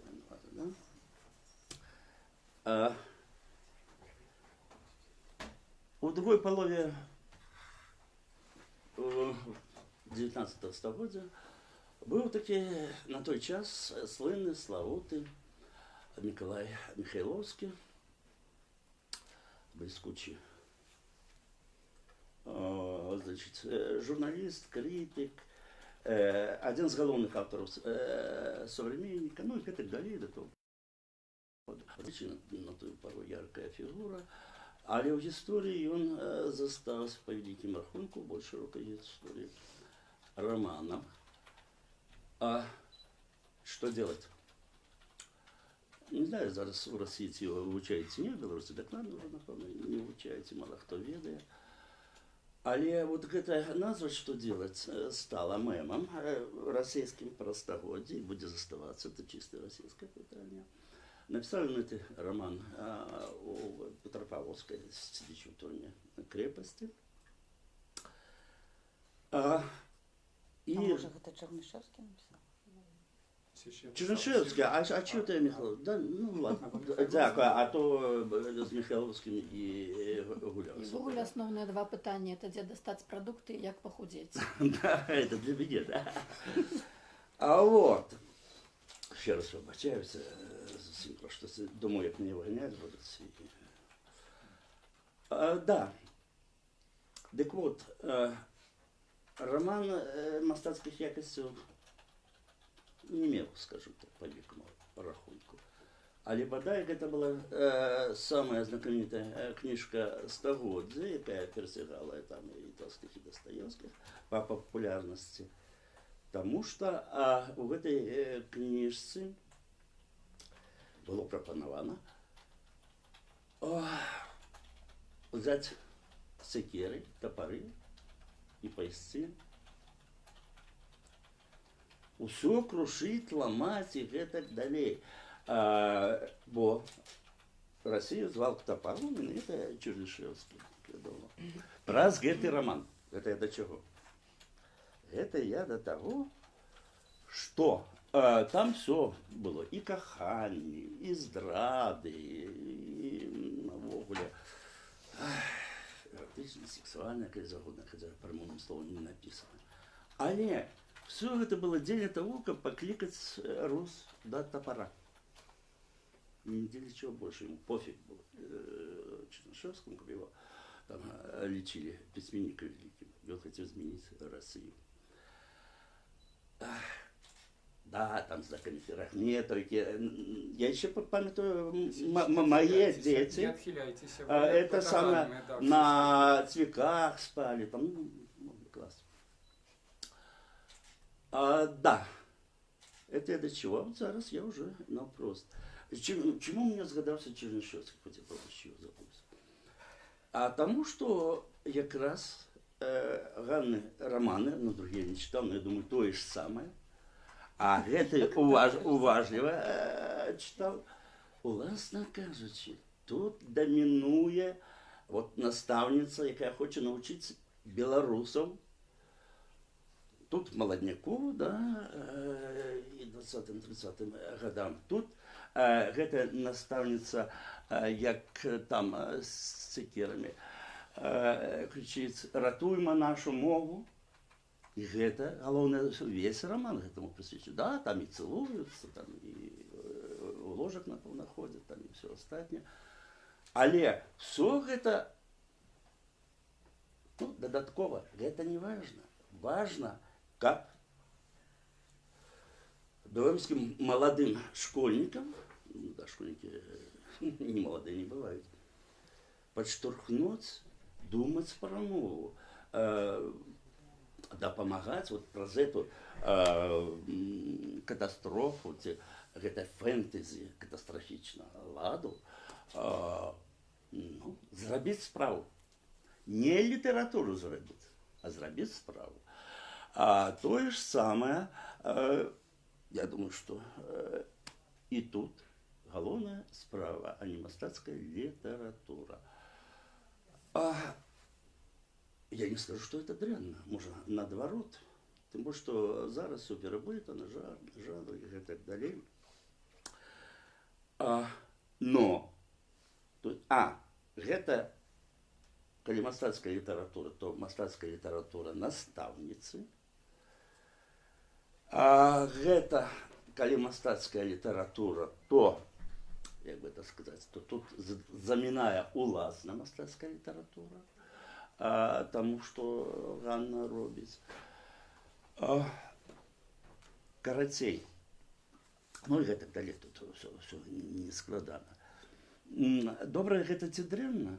да? У другой половине 19 століття был таки на той час славный, славутый Николай Михайловский, блескучий, значит, журналист, критик, один из главных авторов современника, ну и так далее, до того. На ту пору яркая фигура, але в истории он застался по великим рахунку, больше рукой истории романом. А что делать? Не знаю, зараз у Росії цього вивчається, ні, в Білорусі докладно вже, напевно, не вивчається, мало хто ведає. Але вот гэта назва, что делать, стала мемом российским простогоддя, и будет заставаться, это чисто российское питание. Написал он этот роман о Петропавловской сидячей в тюрьме крепости. И... может, это Чернышевский написал? Чернышевский, а чего ты, Михаил? Да, ну ладно. Так, а то з Михайловским і Гулявским. І вогуле основные 2 питання, это где достать продукты и як похудеть. Да, это для меня, да. А вот, ще раз вибачаюся, сын просто думаю, як мне выгонять в России. Да. Так вот, роман мастацких якасцяў не меў, скажем так, по векному рахунку. Але бадай, гэта была самая знакамітая кніжка стагоддзя, якая перасягала там і Толстых, і Дастаёўскіх па папулярнасці. Таму што у гэтай кніжцы было прапанавана взять секеры, топоры и пайсцы. Усё крушить, ломать и гэтак далей. Бо Россию звал к топору, это Чернышевский. Праз гэты роман. Это я до чего? Это я до того, что там все было. И каханье, и здрады, и навогуле. Эротична, сексуальна, як загодна, хотя прямым словом не написано. Але все это было дзеля того, как покликать Рус до топора. Не для чего больше, ему пофиг был. Чернышевскому, как его там лечили, письменника великим. И он хотел изменить Россию. Да, там знакомитые Рахметовики. Я еще памятаю, мои дети. Не отхиляйтесь. Это самое, на цвиках спали, там, ну, класс. Да, это я до чего? Вот зараз я уже напрост. Чему мне згадався Чернышевский, хоть я еще забылся? Тому, что якраз Ганны романы, ну, другие не читал, но я думаю, то же самое. А гэта уважліва читал. Уласна кажучи, тут доминуе вот наставница, якая хоче навчить белорусам. Тут молодняку, да, и 20-30 годам. Тут гэта наставница, як там с цикерами, кричит: ратуйма нашу мову. И это, главное, весь роман этому посвящен. Да, там и целуются, там и в ложах находят, там и все остальное. Але все это, ну, додатково, это не важно. Важно, как белорусским молодым школьникам, да, школьники не молодые не бывают, подштурхнуть, думать про мову. Дапамагаць вот праз эту катастрофу, гэта фэнтэзі катастрафічна ладу, ну, зрабіць справу. Не літаратуру зрабіць, а зрабіць справу. Тое ж самае, я думаю, што і тут галоўная справа, а не мастацкая літаратура. Я не скажу, что это дрянно. Можно наоборот. Тем более, что зараз все переработано, жанр и так далее. Но, это, коли мастацкая литература, то мастацкая литература наставницы. Это, коли мастацкая литература, то, як бы это сказать, то тут заминая уласна мастацкая литература. Тому, что Ганна робіць. Карацей. Ну і гэтак далей тут все не складана. Добра гэта ці дрэнна,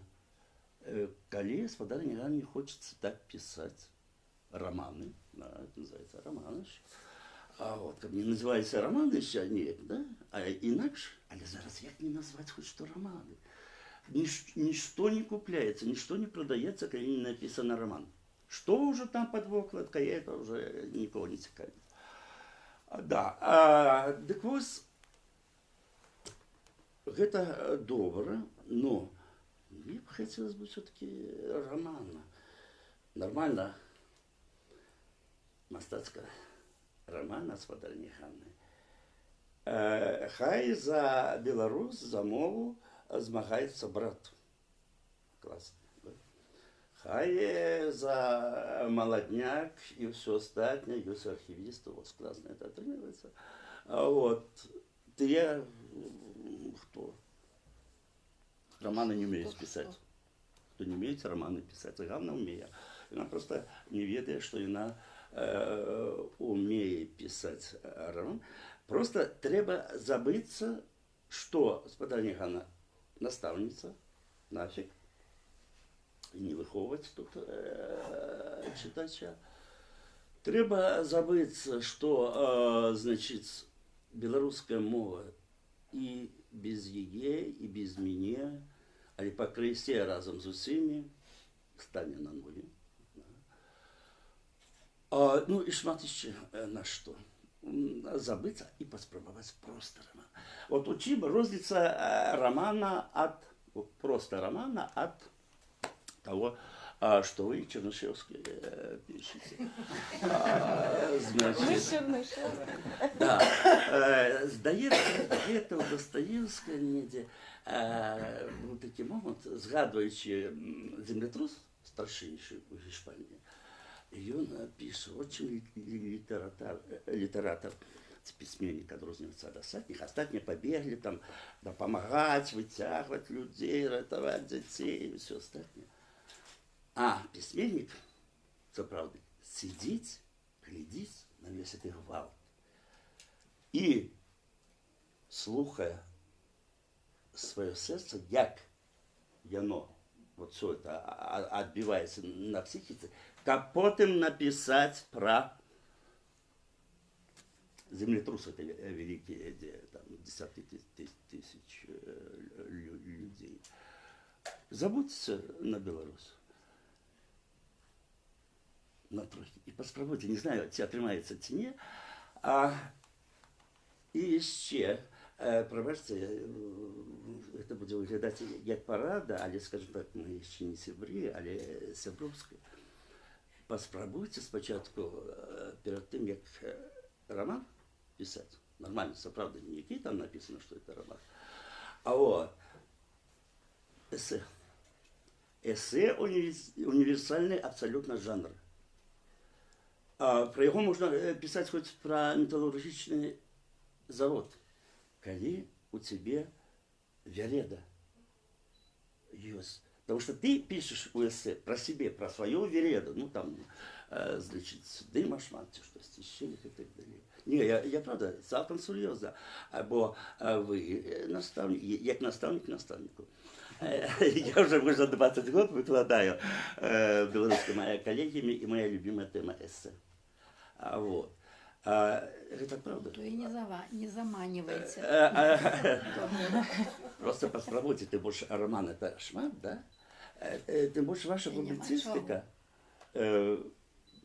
калі спадарыня Ганне хочется так писать романы, да, это называется романы. Вот, как не называется романы еще неяк, да? А інакш, але зараз як не назвать хоть что романы? Ничто не купляется, ничто не продается, когда не написано роман. Что уже там под вокладкой, это уже никого не цікавит. Да, так вот, это добро, но мне бы хотелось бы все-таки романа. Нормально, мастацкая романа с спадарні Ганны. Хай за Беларусь, за мову змагається брат. Классно. Да? Хай за молодняк и все остальное, есть архивисты, вот классно это тренируется. Вот. Те кто романы не умеет Кто? писать. Кто не умеет романы писать. А главное, умеет. Она просто не ведает, что она умеет писать роман. Просто треба забыться, что спадарня Ганна наставница, нафиг, і не виховувати тут читача. Треба забыться, что, значит, белорусская мова и без яе, и без меня, але пакрысе разом з усімі стане на ноги. Ну и шмат еще на что. Забыться и поспробовать просто роман. Вот у чим розница романа от, просто романа от того, что вы, Чернышевский, пишете. Мы з Чернышева. Да. Здається, где-то у Достоєвського недзе був такий момент, згадуючи землетрус старшийший у Гішпанії, і він пише, от чим літератор, це письменник, відрізняється від остальних. Остальні побігли там допомагати, витягувати людей, рятувати дітей і все остальне. А письменник, це правда, сидить, глядить на весь цей гвалт. І слухає своє серце, як воно, от все це відбивається на психіці, а потім написати про землетрус, це великий, де там десятки тисяч людей. Забудьте на Білорусь. На трохи. І поспробуйте, не знаю, чи отримається, чи ні. І ще, пробачте, це буде виглядати як порада, але, скажімо так, ми ще не сябрі, але сябровські. Поспробуйте спочатку, перед тим, як роман писати, нормально, це правда, не який там написано, що це роман, а есе. Есе універсальний абсолютно жанр. Про його можна писати хоч про металургічний завод. Коли у тебе вереда есть. Потому что ты пишешь у эссе про себе, про свою вереду. Ну там, значит, дыма шманці, щось, стіщених і так далі. Ні, я правда, цілком серйозно. Бо ви наставник, як наставник наставнику. Я вже може 20 років викладаю білоруськими колегами, і моя любима тема есе. Вот. Это правда? То и не заманивайте. Просто попробуйте, ты больше роман, это шмат, да? Ты больше ваша публицистика.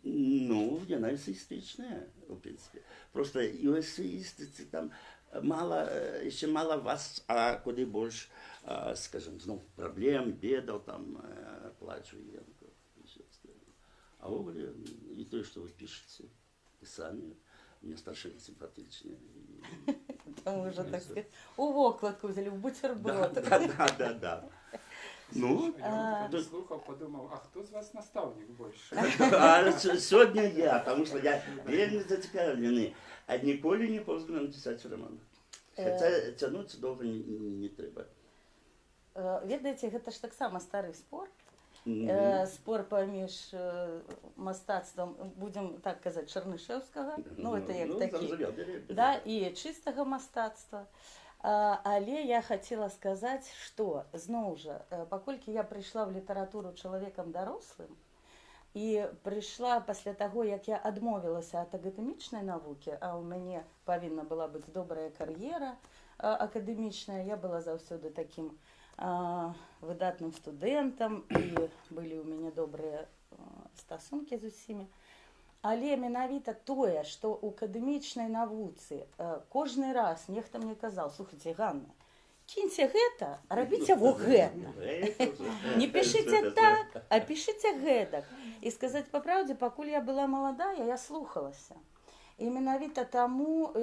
Ну, она эссеистичная, в принципе. Просто и у эссеистицы там мало, еще мало вас, а куда больше, скажем, ну, проблем, бедов, там, плачу, и все остальное. А вы, и то, что вы пишете, и сами, мне старшие симпатичные. Там уже, так сказать, у вокладку взяли, в бутерброд. Да. Ну, Я слухав, подумав, а хто з вас наставник більше? Сьогодні я, тому що я вельми зацікавлений, а ніколи не поздно написати роман. Хоча тягнуться довго не треба. Ведаеце, гэта ж таксама стары спор. Спор паміж мастацтвам, будзем так казаць, Чарнышевскага, ну это як такі, да, і чыстага мастацтва. Але я хацела сказаць, што зноў жа, паколькі я прыйшла ў літаратуру чалавекам дарослым і прыйшла пасля таго, як я адмовілася ад акадэмічнай навукі, а ў мяне павінна была быць добрая кар'ера акадэмічная, я была заўсёды такім выдатным студэнтам, і былі ў мяне добрыя стасункі з усімі. Але менавіта тое, што ў акадэмічнай навуцы кожны раз нехта мне казаў, слухайце, Ганна, кіньце гэта, рабіце во гэта. Не пішыце так, а пішыце гэтак. І сказаць па праўдзе, пакуль я была маладая, я слухалася. І менавіта таму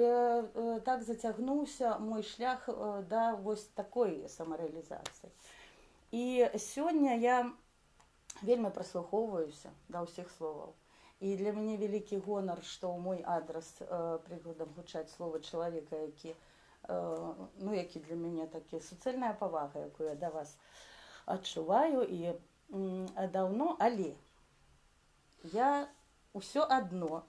так зацягнуўся мой шлях да вось такой самарэалізацыі. І сёння я вельмі прыслухоўваюся да ўсіх словаў. І для мяне вялікі гонар, што ў мой адрас прыкладам гучаць словы чалавека, які ну, які для мяне такі суцэльная павага, якую я да вас адчуваю і даўно, але я ўсё адно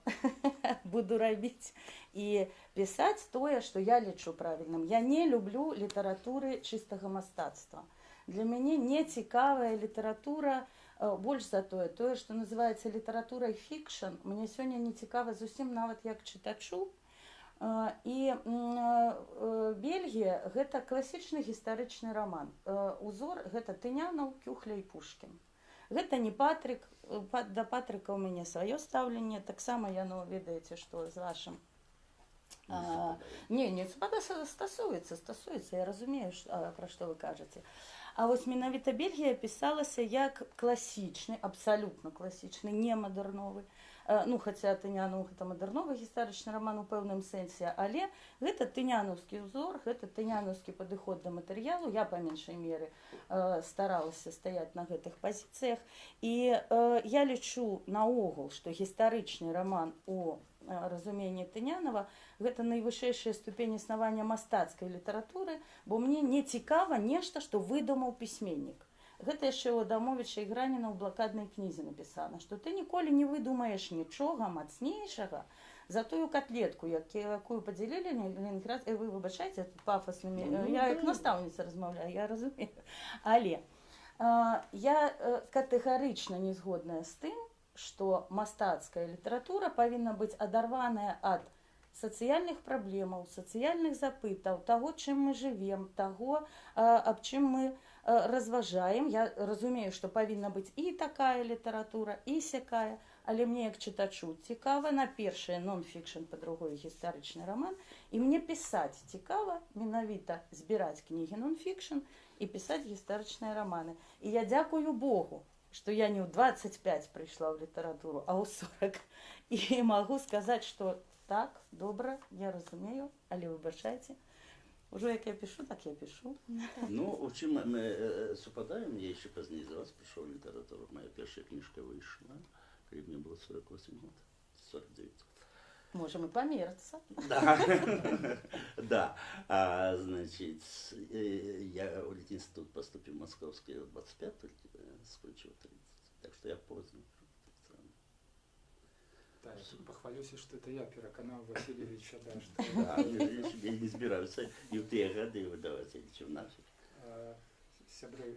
буду рабіць і пісаць тое, што я лічу правільным. Я не люблю літаратуры чыстага мастацтва. Для мяне не цікавая літаратура, больш за тое, што называецца літаратурай фікшн, мне сёння не цікава зусім нават як чытачу. І Бельгія – гэта класічны гістарычны раман. Узор – гэта Тынянаў, Кюхля і Пушкін. Гэта не Патрык, да Патрыка ў мяне сваё стаўленне, таксама яно, ведаеце, што з вашым. Не стасуецца, я разумею, пра што вы кажаце. А вось менавіта Бельгія пісалася як класічны, абсалютна класічны, не мадэрновы. Ну, хаця Тынянаў гэта мадэрновы гістарычны раман у пэўным сэнсе, але гэта тынянаўскі ўзор, гэта тынянаўскі падыход да матэрыялу. Я па меншай меры старалася стаяць на гэтых пазіцыях. І я лічу наогул, што гістарычны раман у разуменні Тынянава гэта найвышэйшая ступень існавання мастацкай літаратуры, бо мне не цікава нешта, што выдумаў пісьменнік. Гэта яшчэ ў Адамовіча і Граніна ў блакаднай кнізе напісана, што ты ніколі не выдумаеш нічога мацнейшага за тую котлетку, якую падзялілі Ленінград. Вы выбачайце пафаснымі, я як настаўніца размаўляю, я разумею. Але я катэгарычна не згодная з тым, што мастацкая літаратура павінна быць адарваная ад сацыяльных праблемаў, сацыяльных запытаў, таго, чым мы жывем, таго, аб чым мы разважаем. Я разумею, што павінна быць і такая літаратура, і сякая, але мне як чытачу цікава, на першае нон-фікшн, па-другое гістарычны раман, і мне пісаць цікава, менавіта збіраць кнігі нон-фікшн і пісаць гістарычныя раманы. І я дзякую Богу, што я не ў 25 прыйшла ў літаратуру, а ў 40. І магу сказаць, што так, добра, я разумею, але выбачайце. Уже як я пишу, так я пишу. Ну, в чым мы супадаем, я еще позднее за вас пришел в литературу. Моя первая книжка вышла, когда мне было 48 год, 49. Можем и помериться. Да, да. Значит, я в Литинститут поступил в Московский в 25, скончил 30. Так что я поздно. Да, я похвалюсь, что это я переконал Васильевича, да, что... Да, я не збираюся і в ті годи видавати, чи в наші. Сябры,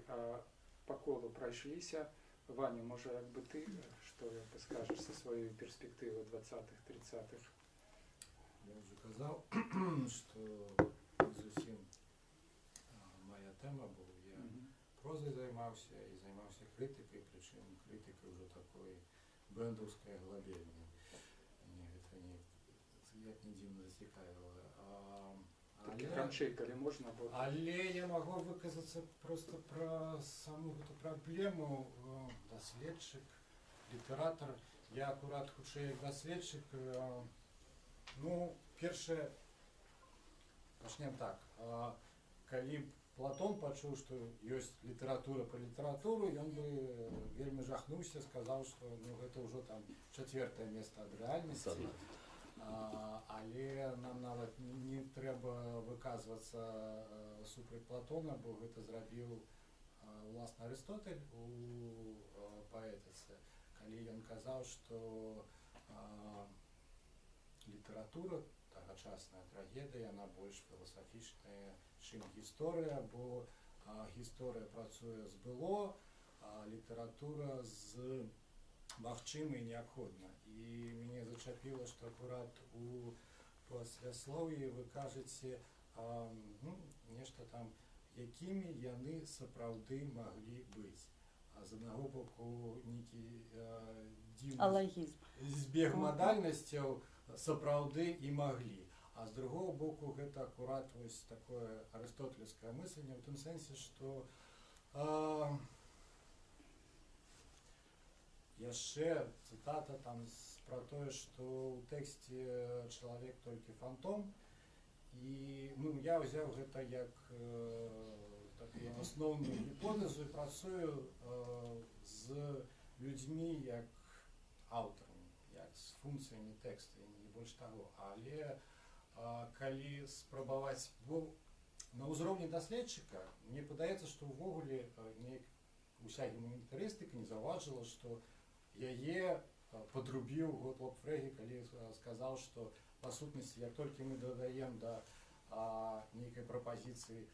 по колу пройшлися. Ваня, може, якби ти, що скажеш зі своєї перспективи 20-х, 30-х? Я вже казав, що зовсім моя тема була. Я прозою займався і займався критикою, причому критикою вже такої бендовської глобальної. Як не дивно зацікавило. Кранчейка, можна було? Але я можу виказатися просто про саму эту проблему. Дослідчик, літератор. Я акурат хутчэй як дослідчик. Ну, перше, пачнем так. Калі Платон пачуў, што ёсць літаратура па літаратуру, ён бы вельмі жахнуўся, сказаў, што ну, гэта ўжо там 4-е месца ад рэальнасці. Але нам нават не трэба выказвацца супраць Платона, бо гэта зрабіў уласна Арыстотель у паэтыцы, калі ён казаў, што літаратура, тагачасная трагедыя, яна больш філасафічная, чым гісторыя, бо гісторыя працуе з было, а літаратура з магчыма і неабходна. І мяне зачапіла, што акурат у пасляслоўі вы кажаце нешта там, якімі яны сапраўды маглі быць. А з аднаго боку нейкі дзіўны збег мадальнасцяў сапраўды і маглі. А з другого боку гэта акурат вось такое арыстотэльскае мысленне ў тым сэнсе, што яшчэ цытата там про тое, што ў тэксце чалавек толькі фантом. І ну, я ўзяў гэта як такую асноўную гіпотэзу і працую з людзьмі як аўтарамі, як з функцыямі тэкста, і не больш таго. Але калі спрабаваць, бо на ўзроўні даследчыка мне падаецца, што ўвогуле уся гуманітарыстыка не заўважыла, што яе подрубіў Готлоб Фрэгі, калі сказаў, што па сутнасці, як толькі мы дадаем да нейкай прапазіцыі,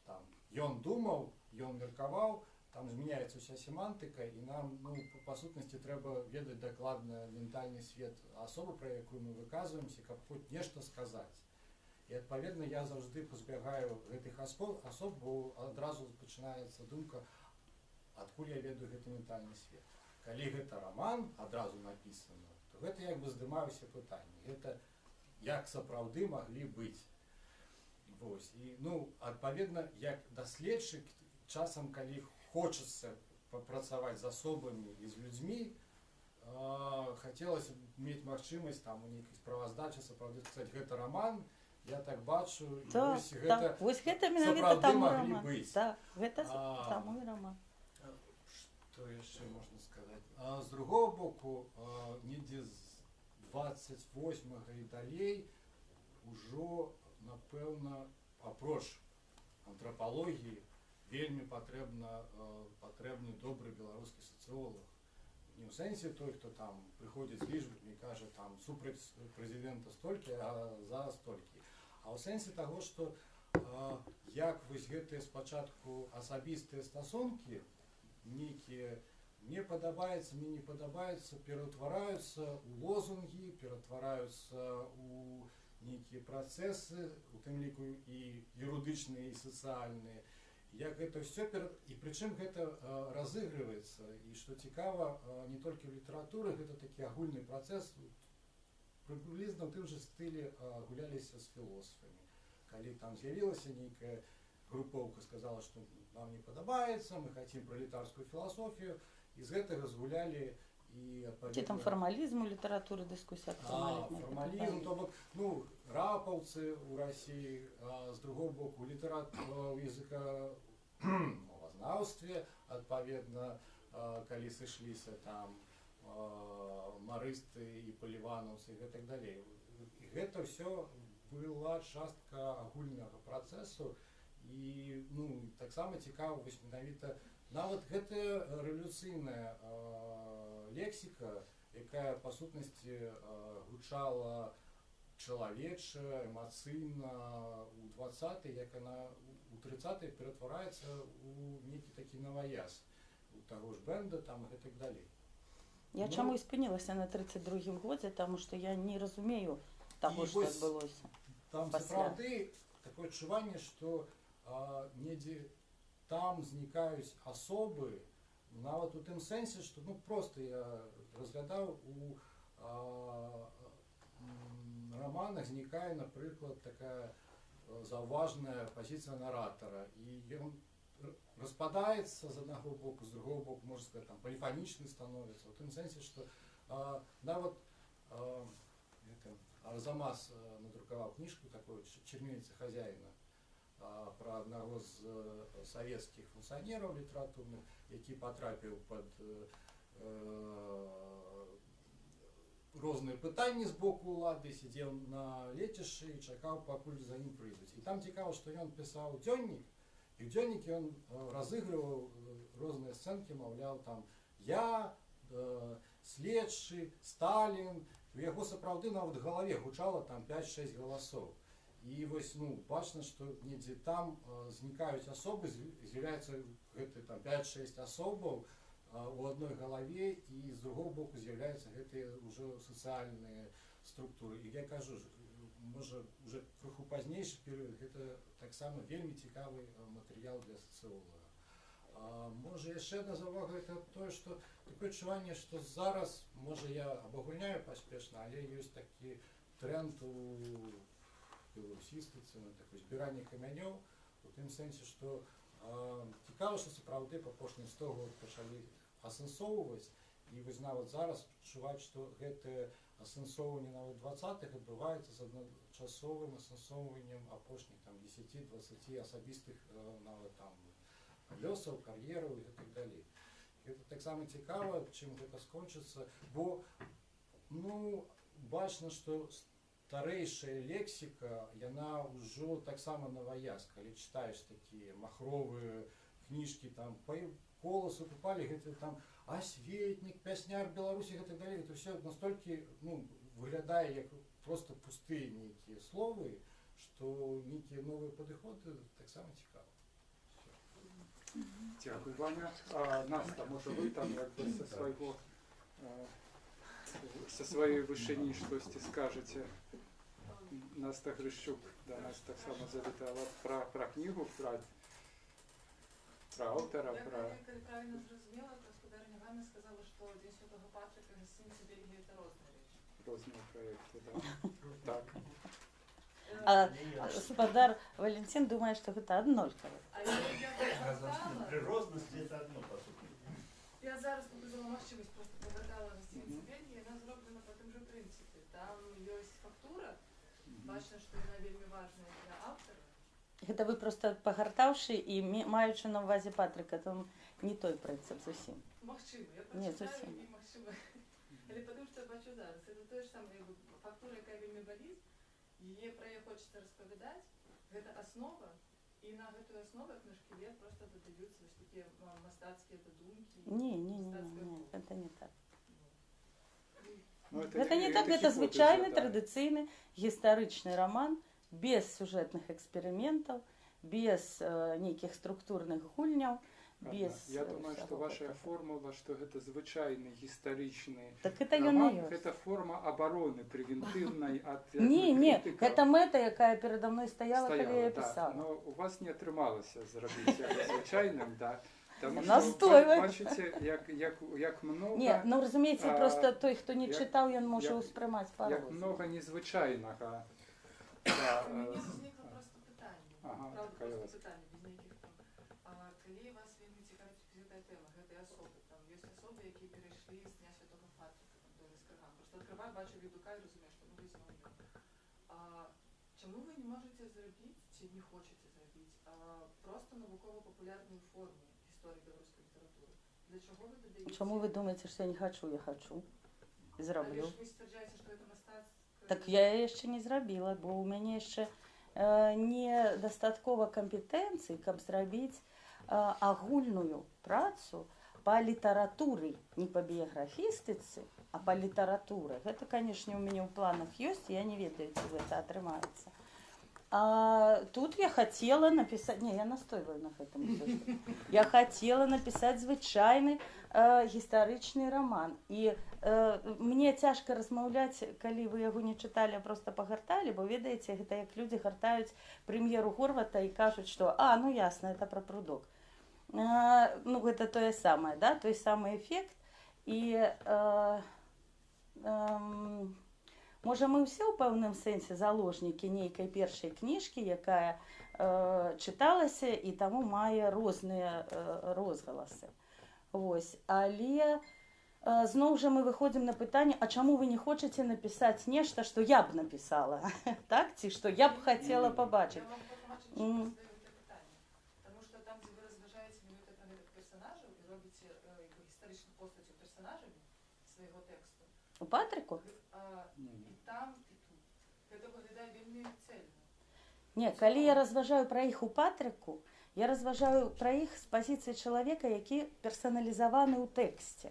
там, ён думаў, ён меркаваў, там змяняецца ўся семантыка, і нам, ну, па сутнасці трэба ведаць дакладна ментальны свет асобы, пра якую мы выказваемся, каб хоць нешта сказаць. І адпаведна я заўжды пазбягаю гэтых асоб, бо адразу пачынаецца думка, адкуль я ведаю гэты ментальны свет. Калі гэта роман адразу напісана, то гэта як бы здымаю ўсе пытанні. Гэта як сапраўды маглі быць. Вось. І, ну, адпаведна, як даследчык, часам, калі хочацца папрацаваць з асобамі і з людзьмі, хацелася мець магчымасць там у нейкай справаздачы сапраўды сказаць, гэта роман, я так бачу, і вось гэта менавіта сапраўды таму маглі роман. быць. Так, гэта таму і роман. Што яшчэ можна сказаць? З другого боку, недзе з 28-го і далей ужо, напэўна, апроч антрапалогіі, вельмі патрэбны добры беларускі сацыолог. Не ў сэнсе той, хто там прыходзіць з лічбамі і кажа, там, супраць прэзідэнта столькі, а за столькі. А ў сэнсе таго, што як вось гэтыя спачатку асабістыя стасункі, нейкія мне падабаецца, мне не падабаецца, пераўтвараюцца ў лозунгі, пераўтвараюцца ў нейкія працэсы, у тым ліку і юрыдычныя, і сацыяльныя. Як гэта ўсё, і прычым гэта разыгрываецца, і што цікава, не толькі ў літаратуры, гэта такі агульны працэс, прыблізна ў тым жа стылі гуляліся з філосафамі. Калі там з'явілася нейкая групоўка, сказала, што нам не падабаецца, мы хацім пралетарскую філасофію, і з гэтага згулялі і адпаведна... Ці там фармалізм у літаратуры, дыскусія аб фармалізм, то бок, ну, рапаўцы ў Расіі, з другого боку, ў языкамовазнаўстве, адпаведна, калі сышліся там марысты і паліванаўцы і гэтак далей. І гэта ўсё была частка агульнага працэсу, і, ну, таксама цікава, вось менавіта, нават гэтая рэвалюцыйная лексіка, якая, па сутнасці, гучала чалавеча, эмацыйна ў 20-й, як яна у 30-й ператвараецца ў нейкі такі наваяз у таго ж бэнда там і гэтак далей. Я чаму і спынілася на 32-м годзе, таму што я не разумею таго, што адбылося. Там сапраўды такое адчуванне, што недзе там знікаюць асобы, нават у тым сэнсе, што, ну, проста я разглядаў у романах знікае, напрыклад, такая заўважная пазіцыя наратара, і ён распадаецца з аднаго боку, з другого боку, можна сказаць, там, поліфанічны становіцца, у тым сэнсе, што нават Арзамас надрукаваў кніжку такую «Чернильница хозяина» пра аднаго з савецкіх функцыянераў літаратурных, які патрапіў пад розныя пытанні з боку ўлады, сидзеў на лецішчы і чакаў, пакуль за ім прыйдуць. І там цікава, што ён пісаў дзённік, і ў дзённікі ён разыгрываў розныя сцэнкі, маўляў, там я, следчы, Сталін, у яго сапраўды нават в галаве гучала там 5-6 галасоў. І вось, ну, бачна, што недзе там знікаюць асобы, з'яўляецца гэты там 5-6 асобаў у адной галаве, і з другого боку з'яўляюцца гэтыя ўжо сацыяльныя структуры. І я кажу, можа, уже крыху пазнейшы перыяд, гэта таксама вельмі цікавы матэрыял для сацыолага. Можа, яшчэ адна заўвага, гэта тое, што такое адчуванне, што зараз, можа, я абагульняю паспешна, але ёсць такі тренд у беларусістыцы, на такое збіранне камянёў, у тым сэнсе, што цікава, што сапраўды па апошніх 100 год пачалі асэнсоўваць, і вось нават зараз адчуваць, што гэтае асэнсоўванне нават 20-х адбываецца з адначасовым асэнсоўваннем апошніх 10-20 асабістых нават там лёсаў, кар'ераў і гэтак далей. Гэта таксама цікава, чым гэта скончыцца, бо, ну, бачна, што старэйшая лексіка, яна ўжо таксама новаяз. Калі чытаеш такія махровыя кніжкі, там па коласу купалі, гэта там асветнік, пясняр Беларусі і так далее, это все настолькі, ну, выглядае як просто пустыя нейкія словы, што нейкія новыя падыходы таксама цікава. Дякую, Ваня. А Наста, може ви там якби со своєї вишені щось скажете? Наста Грищук до нас так само завітала про книгу, про автора, Я, про... коли правильно зрозуміла, то господарня Ганна сказала, що День Святого Патрика і гостиниці Бельгії – це різні речі. Різні проекти, да. Так. А господар Валентин думает, что это однольково. А я повертала, Природності це одно, по суті. я зараз побудила можливість, просто повертала гостиницю Бельгії, вона зроблена по тим же принципі. Там є фактура, бачно, що вона вельми важна для автора. Это вы просто погортавши и маючи на увазі Патрика, там не той принцип зовсім. Можливо, я Ні, прочитаю зовсім. і можливо. Але тому що я бачу зараз, це те ж саме, якби фактура, яка вельми болить, її про її хочеться розповідати, це основа, і на цю основу книжки лет просто додаються ось такі мастацькі додумки. Не, это не так. Ну, Это не так, это гипотеза, звичайний да. традиційний історичний роман, без сюжетних експериментів, без неких структурних гульняв, без... Я думаю, всього что ваша этого. формула, что это звичайный историчный Так это роман, ён і ёсць. это форма обороны превентивной от Ні, критика. гэта мэта, якая передо мною стояла, коли я да. писала. Но у вас не атрымалася зрабіць яго звичайным, да. Тому Настойвай. що бачите, як много, Ні, ну розумієте, просто той, хто не як- читав, він може як- усприймати як по-разному. много незвичайного. Да, У мене возникло просто питання, Ага, правда, таке просто ось. питання, без ніяких там. Коли вас вельми цікавить ця тема, гэтай особи, там є особи, які перейшли з Дня Святого Патрика, там, до Ліскарган. Просто відкриваю, бачу відука і розумію, що ну візьмемо його. Чому ви не можете зробити, чи не хочете зробити, просто науково-популярну форму історії білоруської літератури? Для чого ви додаєте? Чому ви думаєте, що я не хочу? Я хочу. Але Зроблю. ж ви стверджаєте, що це мистецтво. Так я яшчэ не зрабіла, бо ў мяне яшчэ недастаткова кампетэнцый, каб зрабіць агульную працу па літаратуры, не па біяграфістыцы, а па літаратуры. Гэта, канешне, у мяне ў планах ёсць, я не ведаю, ці гэта атрымаецца. А тут я хотела написать, не, я настойваю на гэтым, я хотела написать звычайны гістарычны роман. І мне цяжка размаўляць, калі вы яго не чыталі, а просто пагарталі, бо ведаеце, гэта як людзі гартаюць прэм'еру Горвата і кажуць, што ну ясна, это пра прудок. Ну гэта тое самае, да, той самы эфект. І можа, мы ўсе ў пэўным сэнсе заложнікі нейкай першай кніжкі, якая чыталася і таму мае розныя розгаласы. Вось. Але зноў жа мы выходзім на пытанне, а чаму вы не хочаце напісаць нешта, што я б напісала? Так? Ці што я б хацела пабачыць? Я вам патлумачу, чому задаю це питання. Тому що там, де ви розважаєте минути про гэтых персонажів і робите історичну постать персонажів свого тексту, У Патрыку? і там, і тут. Гэта выглядае вельмі цельна. Не, калі я разважаю пра іх у Патрыку, я разважаю пра іх з пазіцыі чалавека, які персаналізаваны ў тэксце.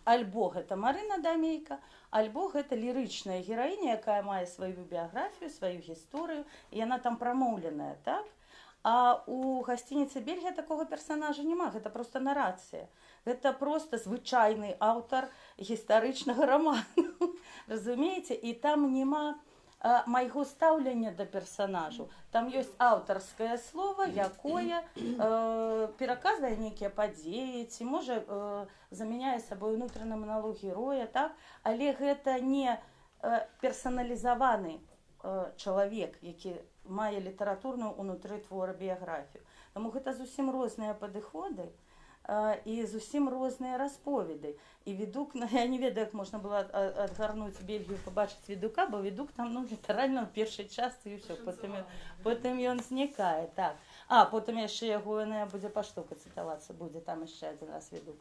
Альбо гэта Марына Дамейка, альбо гэта лірычная гераіня, якая мае сваю біяграфію, сваю гісторыю, і яна там прамоўленая, так? А у гасцініцы Бельгія такога персонажа няма, гэта проста нарацыя. Гэта проста звычайны аўтар гістарычнага раману. Разумееце? І там няма майго стаўлення да персонажу. Там ёсць аўтарскае слово, якое пераказвае нейкія падзеі, ці можа замяняе сабой унутраны маналог героя, так? Але гэта не персаналізаваны чалавек, які мае літаратурную унутры твора біяграфію. Таму гэта зусім розныя падыходы і зусім розныя расповеды. І Відук, я не ведаю, як можна было адгарнуць Бельгію, пабачыць Відука, бо Відук там літаральна ў першай частцы і ўсё, потым ён знікае, так. А потым яшчэ яго будзе паштока цытавацца, будзе там яшчэ адзін раз Відук.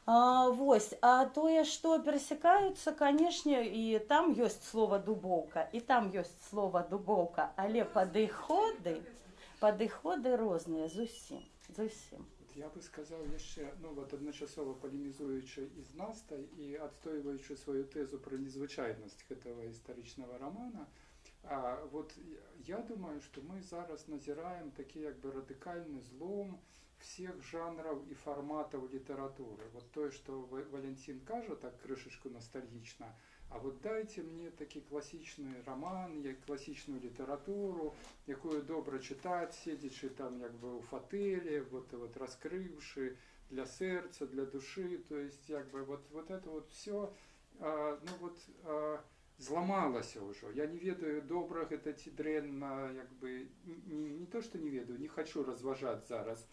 Вось, а тое, што перасякаюцца, канешне, і там ёсць слова дубоўка, і там ёсць слова дубоўка, але падыходы розныя зусім, зусім. Вот я бы сказал яшчэ, ну вот адначасова палемізуючы і з Настай і адстойваючы сваю тэзу пра незвычайнасць гэтага гістарычнага рамана, вот я думаю, што мы зараз назіраем такі як бы радыкальны злом всех жанраў і фарматаў літаратуры. Вот тое, што Валентин кажа так крышачку ностальгічна, а вот дайте мне такі класічны роман, як класічную літаратуру, якую добра чытаць, седзячы там як бы ў фатэле, вот раскрыўшы для сэрца, для душы, то есть як бы вот это вот все, ну вот зламалася ўжо. Я не ведаю, добра гэта ці дрэнна, як бы не то, што не ведаю, не хочу разважаць зараз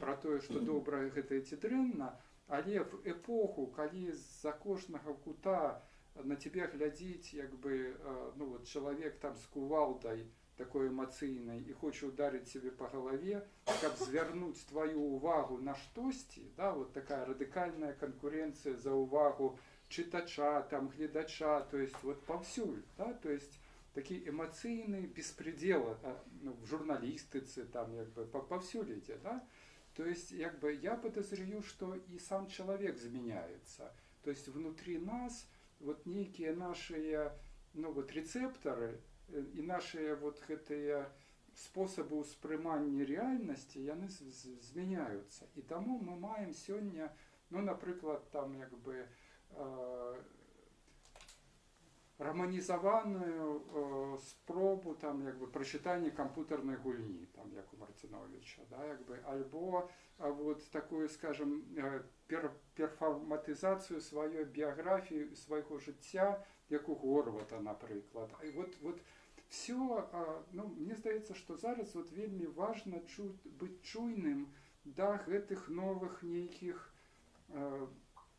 пра тое, што добра гэта ці дрэнна, але в эпоху, калі з-за кожнага кута на тебе глядзіць, як бы, ну вот чалавек там з кувалдай такой эмацыйнай і хоча ударыць себе по галаве, каб звярнуць твою увагу на штосьці, да, вот такая радыкальная канкурэнцыя за увагу чытача, там гледача, то есть вот паўсюль, да, то есть такі эмацыйны беспредел, ну, в журналістыцы там як бы паўсюль ідзе, да. То есть, як бы, я подозреваю, что и сам человек изменяется. То есть, внутри нас вот некие наши, ну, вот рецепторы и наши вот гэтыя способы успрымання реальности, яны зменяются. И тому мы маем сегодня, ну, например, там, як бы, романізаваную спробу там як бы прачытання камп'ютарнай гульні, там як у Марціновіча, да, як бы, альбо вот такую, скажем, перформатызацыю сваёй біяграфіі, свайго жыцця, як у Горвата, напрыклад. І вот все, ну, мне здаецца, што зараз вот вельмі важна быць чуйным да гэтых новых нейкіх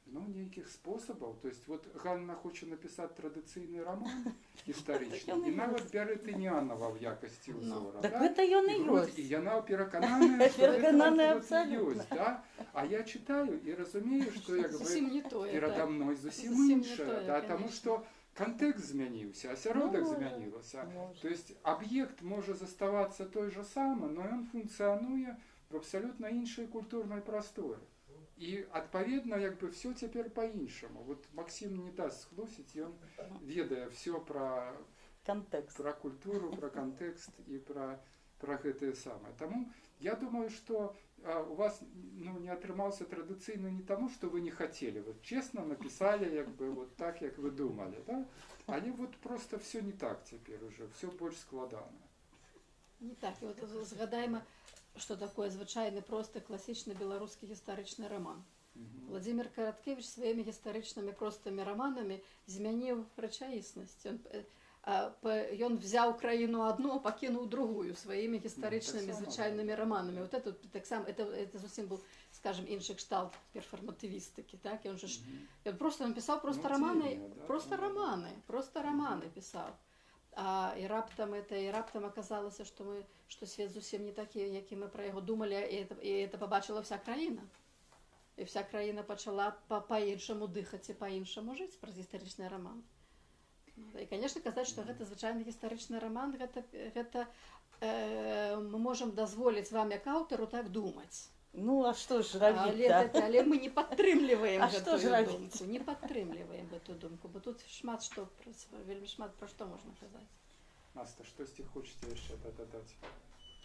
ну, нейкіх способаў. То есть вот Ганна хоча напісаць традыцыйны роман гістарычны, і нават бярэ Тынянова в якасці ўзора. Так гэта ён і ёсць. І яна перакананая, што гэта ёсць, да? А я читаю і разумею, што як бы перада мной зусім іншае, да, таму што кантэкст змяніўся, асяродак змянілася. То есть аб'ект можа заставацца той же самы, но ён функцыянуе в абсалютна іншай культурнай прасторы. І, адпаведна, як бы, все цяпер па-іншаму. Вот Максим не даст схлусіць, ён ведае все пра кантэкст, пра культуру, пра кантэкст і пра гэтае самае. Таму я думаю, што у вас, ну, не атрымаўся традыцыйна не таму, што вы не хацелі. Вот честно напісалі, як бы, вот так, як вы думалі, да? Але вот просто все не так цяпер уже, все больш складана. Не так. І от згадаємо, что такое звычайны просты класічны беларускі гістарычны роман. Владимир Караткевич сваімі гістарычнымі простымі романамі змяніў рэчаіснасць. Ён взяў краіну одну, пакінуў другую сваімі гістарычнымі звычайнымі романамі. Вот это таксама, это зусім был, скажем, іншы кшталт перформатывістыкі, так? Ён же ён просто напісаў просто романы, просто романы пісаў. І раптам аказалася, што свет зусім не такі, які мы пра яго думалі, і это пабачыла вся краіна. І вся краіна пачала па-іншаму дыхаць і па-іншаму жыць праз гістарычны роман. І, конечно, казаць, што гэта звычайны гістарычны роман, гэта мы можам дазволіць вам як аўтару так думаць. Ну, а што ж рабіць? Але мы не падтрымліваем гэтую думку. Не падтрымліваем гэтую думку, бо тут шмат што, вельмі шмат пра што можна казаць. Наста, штосьці хочаце яшчэ дадаць?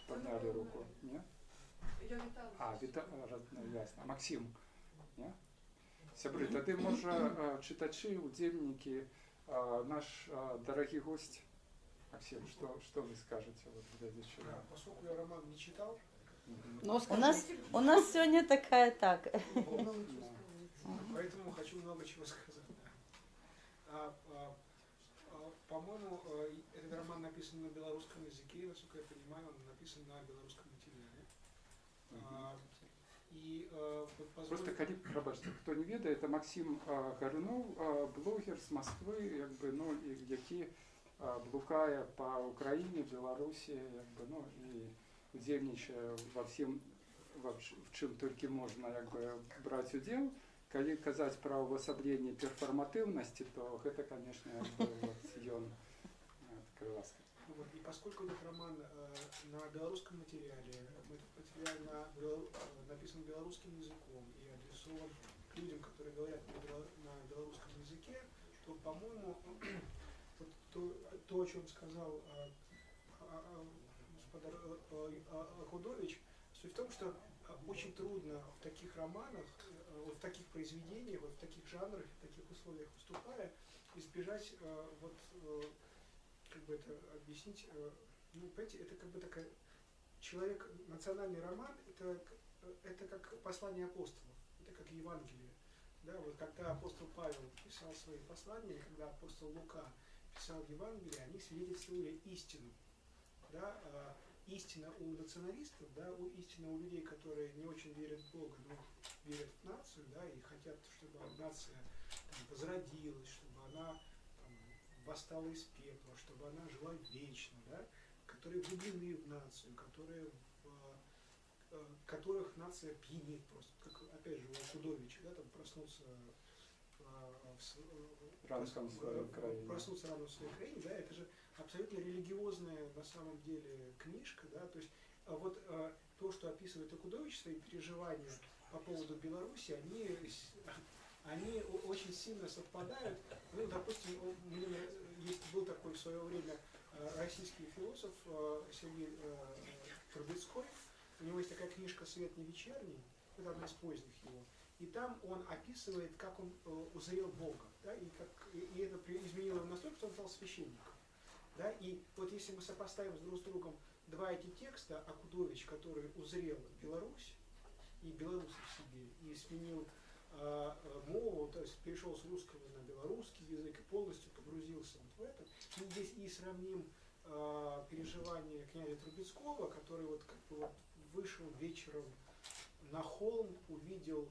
Паднялі руку, не? Ясна. Максим, не? Сябры, тады, можа, чытачы, удзельнікі, наш дарагі госць. Максим, што вы скажаце? Поскольку я роман не читал, у нас сегодня такая так. Поэтому хочу много чего сказать. По-моему, этот роман написан на белорусском языке, насколько я понимаю, он написан на белорусском материале. Просто, пробачте, хто не ведае, это Максим Гарунов, блогер з Москвы, як бы, ну, які блукае па Украіне, Беларусі, як бы, ну, і удзельнічае во всем, в чым толькі можна, як бы, браць удзел. калі казаць пра ўвасабленне перфарматыўнасці, то гэта, конечно, быў ён Крыловский. Вот. И поскольку этот роман на белорусском материале, этот материал написан белорусским языком и адресован к людям, которые говорят на белорусском языке, то, по-моему, то, о чем сказал господар Худович, суть в том, что очень трудно в таких романах, в таких произведениях, в таких жанрах, в таких условиях выступая, избежать как бы это объяснить, ну, понимаете, это как бы такая человек, национальный роман, это как послание апостолов, это как Евангелие. Да, вот когда апостол Павел писал свои послания, или когда апостол Лука писал Евангелие, они свидетельствовали истину. Да, истина у националистов, да, истина у людей, которые не очень верят в Бога, но верят в нацию, да, и хотят, чтобы нация там возродилась, чтобы она там восстала из пепла, чтобы она жила вечно, да, которые влюблены в нацию, которых нация пьянит просто, как, опять же, у Худовича, да, там проснуться рано в своей краине, да, это же абсолютно религиозная на самом деле книжка, да, то есть вот то, что описывает Окудович, свои переживания по поводу Беларуси, они очень сильно совпадают. Ну, допустим, был такой в свое время российский философ Сергей Трубецкой, у него есть такая книжка «Свет не вечерний», это одна из поздних его, и там он описывает, как он узрел Бога, да, и это изменило его настолько, что он стал священником. Да, и вот если мы сопоставим друг с другом два эти текста, Окудович, который узрел Беларусь и белорусов в себе, и сменил мову, то есть перешел с русского на белорусский язык и полностью погрузился вот в это, и здесь и сравним переживания князя Трубецкого, который вот как бы вот вышел вечером на холм, увидел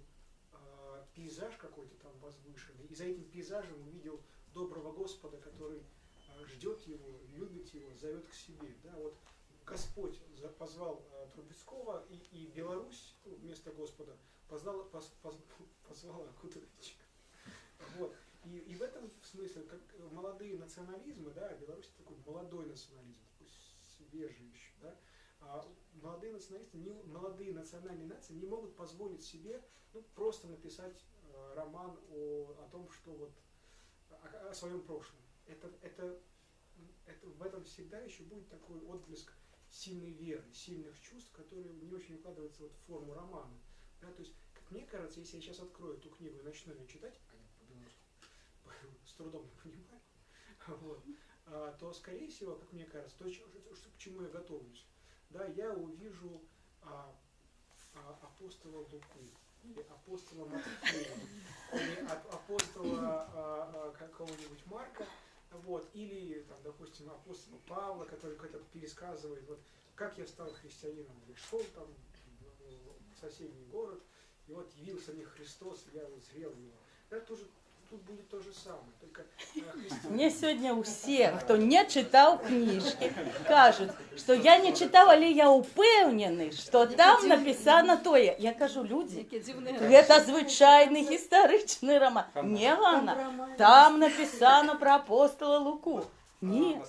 пейзаж какой-то там возвышенный, и за этим пейзажем увидел доброго Господа, который ждет его, любит его, зовет к себе. Да, вот Господь позвал Трубецкого, и Беларусь вместо Господа позвала Окудовича. Вот. И в этом смысле, как молодые национализмы, да, Беларусь такой молодой национализм, такой свежий еще, да, молодые националисты, молодые национальные нации не могут позволить себе просто написать роман о том, что вот о своем прошлом. Это в этом всегда еще будет такой отблеск сильной веры, сильных чувств, которые не очень укладываются вот в форму романа. Да, то есть, как мне кажется, если я сейчас открою эту книгу и начну ее читать, с трудом не понимаю, вот, то, скорее всего, как мне кажется, то, к чему я готовлюсь, да, я увижу апостола Луку, или апостола Матфея, или апостола какого-нибудь Марка, вот, или, там, допустим, апостола Павла, который как-то пересказывает, вот, как я стал христианином, шел там в соседний город, и вот явился мне Христос, и я узрел его. Да, тоже, тут будет то же самое, только Мне сегодня у всех, хто не читав книжки, кажуть, що я не читав, але я упевнений, що там написано тое. Я кажу, люди, це звичайний історичний роман. Не, Ганна, там написано про апостола Луку. Ні.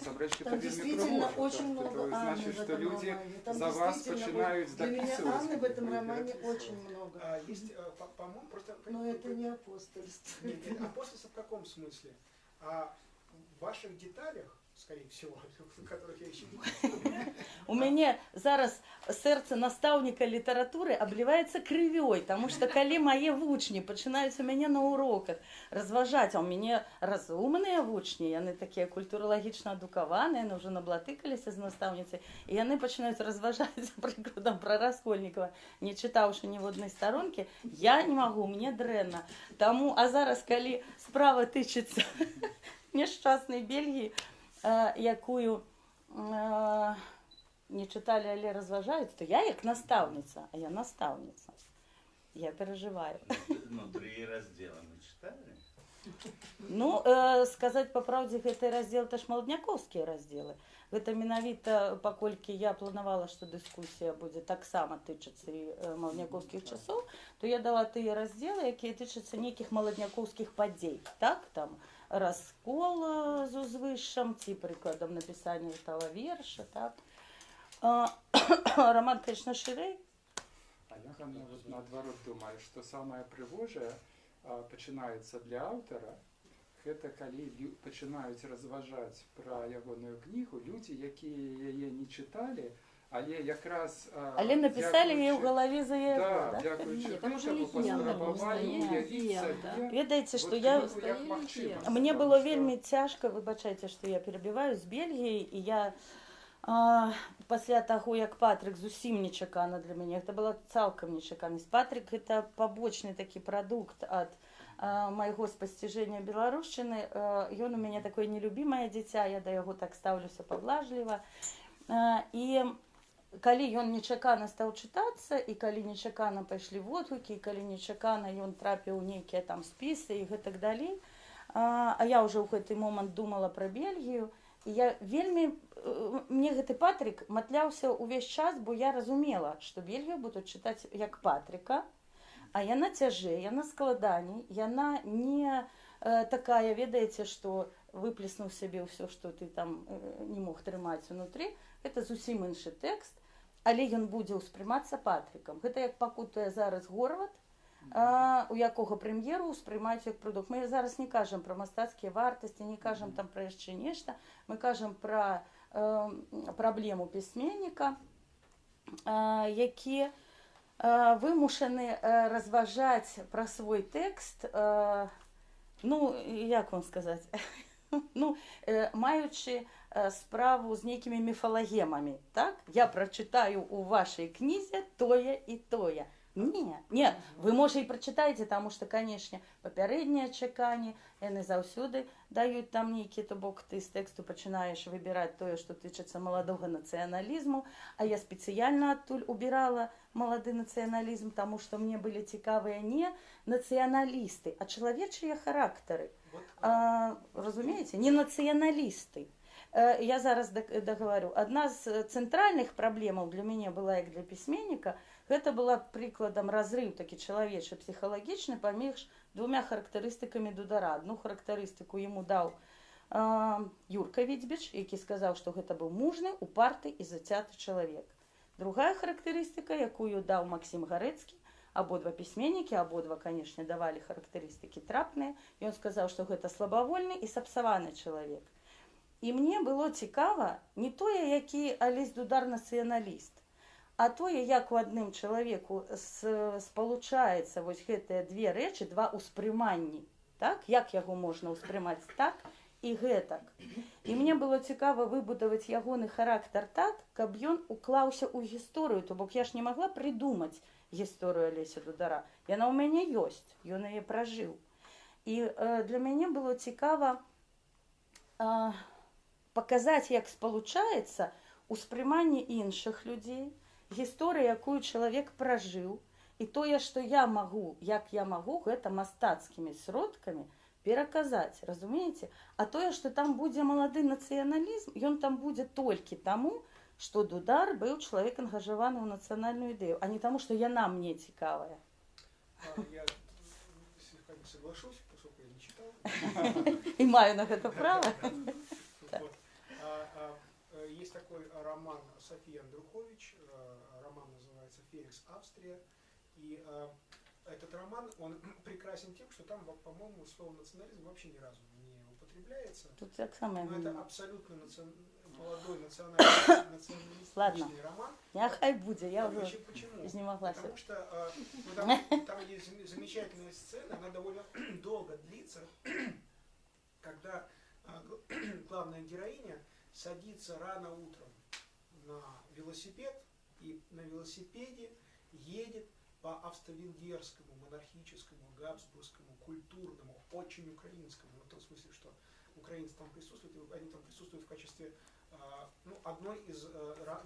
Там действительно очень много Анны значит, в что этом люди романе. Там за вас действительно начинают для меня дописывать. Анны в этом романе очень много. есть, по-моему, просто... Но это не апостольство. Нет, апостольство в каком смысле? В ваших деталях, скорее всего, в которых я еще не У мяне зараз сэрца настаўніка літаратуры абліваецца крывёй, таму што калі мае вучні пачынаюць у мяне на уроках разважаць, а ў мяне разумныя вучні, яны такія культуралагічна адукаваныя, яны ўжо наблатыкаліся з настаўніцай, і яны пачынаюць разважаць, прыкладам, пра Раскольнікава, не чытаўшы ніводнай старонкі, я не магу, мне дрэнна. Таму, а зараз, калі справа тычыцца няшчаснай Бельгіі, якую не читали, але разважаюць, то я як настаўніца, а я настаўніца. Я переживаю. Ну, 3 раздела мы читали. Ну, сказать по правде, гэты раздзел это ж маладняковскія раздзелы. Гэта менавіта, паколькі я планавала, што дыскусія будзе таксама тычыцца і маладняковскіх часоў, то я дала тыя раздзелы, якія тычацца нейкіх маладняковскіх падзей. Так, там раскол з узвышшам, ці прыкладам напісання гэтага верша, так. Роман, конечно, шырэй. А я вот наадварот думаю, што самае прыгожае пачынаецца для аўтара, гэта калі пачынаюць разважаць пра ягоную кнігу людзі, якія яе не чыталі, але якраз Але напісалі яе ў галаве за яго, да, да? дзякуючы Нет, там уже гэтаму легенда паспрабавалі просто, уявіць да. сабе Ведаеце, што вот я... кнігу як магчымасць, Мне таму было што- вельмі цяжка, выбачайце, што я перабіваю, з Бельгіі, і я пасля таго, як Патрык зусім нечакана для мяне, гэта была цалкам нечаканасць. Патрык гэта пабочны такі прадукт ад майго спасціжэння беларушчыны. Ён у мяне такое нелюбімае дзіця, я да яго так стаўлюся паблажліва. І калі ён нечакана стаў чытацца, і калі нечакана пайшлі водгукі, і калі нечакана ён трапіў у нейкія там спісы і гэтак далей, а я ўжо ў гэты момант думала пра Бельгію, і я вельмі... Мне гэты Патрык матляўся ўвесь час, бо я разумела, што Бельгію будуць чытаць як Патрыка, а яна цяжэй, яна складаней, яна не такая, ведаеце, што выплеснуў сябе ўсё, што ты там не мог трымаць унутры. Гэта зусім іншы тэкст, але ён будзе ўспрымацца Патрыкам. Гэта як пакутуе зараз Горват, у якога прэм'еру ўспрымаюць як прадукт. Мы зараз не кажам пра мастацкія вартасці, не кажам там пра яшчэ нешта, мы кажам пра праблему пісьменніка, які вымушаны разважаць пра свой тэкст, ну, як вам сказаць, ну, маючы справу з нейкімі міфалагемамі, так? Я прачытаю у вашай кнізе тое і тое. Не, вы, можа, і прачытаеце, таму што, канешне, папярэднія чаканні, яны заўсёды даюць там нейкі, то бок ты з тэксту пачынаеш выбіраць тое, што тычыцца маладога нацыяналізму, а я спецыяльна адтуль убірала малады нацыяналізм, таму што мне былі цікавыя не нацыяналісты, а чалавечыя характары. Разумееце? Не нацыяналісты. Я зараз дагаварю. Адна з цэнтральных праблемаў для мяне была, як для пісьменніка, гэта была прыкладам разрыў такі чалавечы, псіхалагічны паміж двумя характарыстыкамі Дудара. Адну характарыстыку яму даў Юрка Відзьбіч, які сказаў, што гэта быў мужны, упарты і зацяты чалавек. Другая характарыстыка, якую даў Максім Гарэцкі, абодва пісьменнікі, абодва, канешне, давалі характарыстыкі трапныя, ён сказаў, што гэта слабавольны і сапсаваны чалавек. І мне было цікава не тое, які Алесь Дудар нацыяналіст, а тое, як у адным чалавеку спалучаецца вось гэтыя две рэчы, два ўспрыманні, так? Як яго можна ўспрымаць так і гэтак. І мне было цікава выбудаваць ягоны характар так, каб ён уклаўся ў гісторыю, то бок я ж не магла прыдумаць гісторыю Алеся Дудара. Яна ў мяне ёсць, ён яе пражыў. І для мяне было цікава паказаць, як спалучаецца ўспрыманне іншых людзей, гісторыя, якую чалавек пражыў, і тое, што я магу, як я магу, гэта мастацкімі сродкамі пераказаць, разумееце? А тое, што там будзе малады нацыяналізм, ён там будзе толькі таму, што Дудар быў чалавек ангажаваны ў нацыянальную ідэю, а не таму, што яна мне цікавая. Я слегка не соглашусь, поскольку я не читал. І маю на гэта права. Есть такой роман Софии Андрухович, роман называется «Феликс, Австрия», и этот роман, он прекрасен тем, что там, по-моему, слово национализм вообще ни разу не употребляется. Тут так самое. Но это абсолютно молодой националистичный роман. Няхай будзе, я уже Почему? изнемоглася. Потому что там есть замечательная сцена, она довольно долго длится, когда главная героиня садится рано утром на велосипед и на велосипеде едет по австро-венгерскому, монархическому, габсбургскому, культурному, очень украинскому, в том смысле, что украинцы там присутствуют, и они там присутствуют в качестве одной из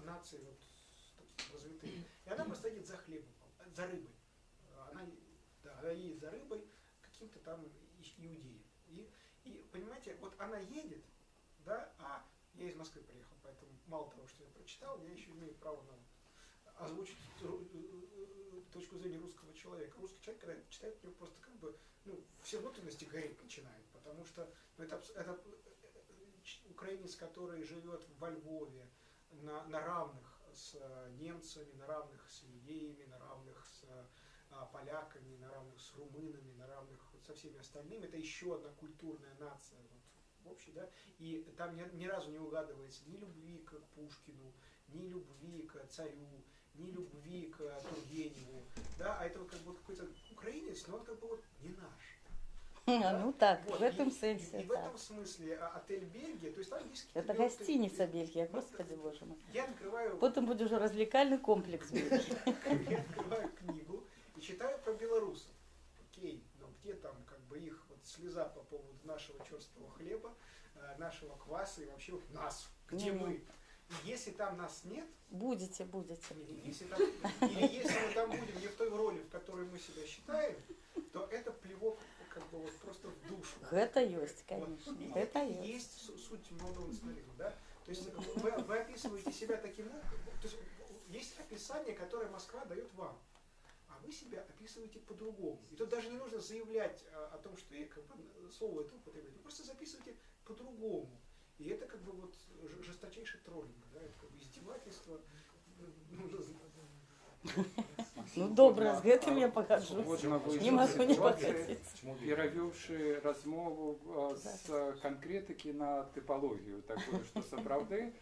наций вот, развитых. И она просто едет за хлебом, за рыбой. Она едет за рыбой каким-то там иудеем. И понимаете, вот она едет, да, а я из Москвы приехал, поэтому мало того, что я прочитал, я еще имею право на озвучить точку зрения русского человека. Русский человек, когда читает, у него просто как бы, ну, все внутренности гореть начинают, потому что ну, это украинец, который живет во Львове на равных с немцами, на равных с евреями, на равных с поляками, на равных с румынами, на равных вот со всеми остальными. Это еще одна культурная нация вот, в общем, да? И там ни разу не угадывается ни любви к Пушкину, ни любви к царю, ни любви к Тургеневу, да? А это вот как бы какой-то украинец, но он как бы вот не наш. Ну так, Вот, в этом и смысле. в Так. этом смысле отель Бельгия, то есть там есть... Это гостиница Бельгия, господи боже мой. Я открываю... Потом будет уже развлекательный комплекс. Я открываю книгу и читаю про белорусов. Окей, но где там как бы их вот слеза по поводу нашего черствого хлеба, нашего кваса и вообще вот нас, где мы? И если там нас нет, Будете. если там, или если мы там будем не в той роли, в которой мы себя считаем, то это плевок как бы вот просто в душу. Это есть, конечно. Вот. И Это и есть. суть молодого национализма, да? То есть вы описываете себя таким образом, то есть описание, которое Москва дает вам, а вы себя описываете по-другому. И тут даже не нужно заявлять о том, что я как бы слово это употребляю, вы просто записываете по-другому. И это как бы вот жесточайший троллинг, да? Это как бы издевательство. Ну добре, з гэтым я пагаджуся. Згодна ви Не могу не ситуації, погодиться. перавёўшы размову з канкрэтыкі на тыпалогію такую, што сапраўды,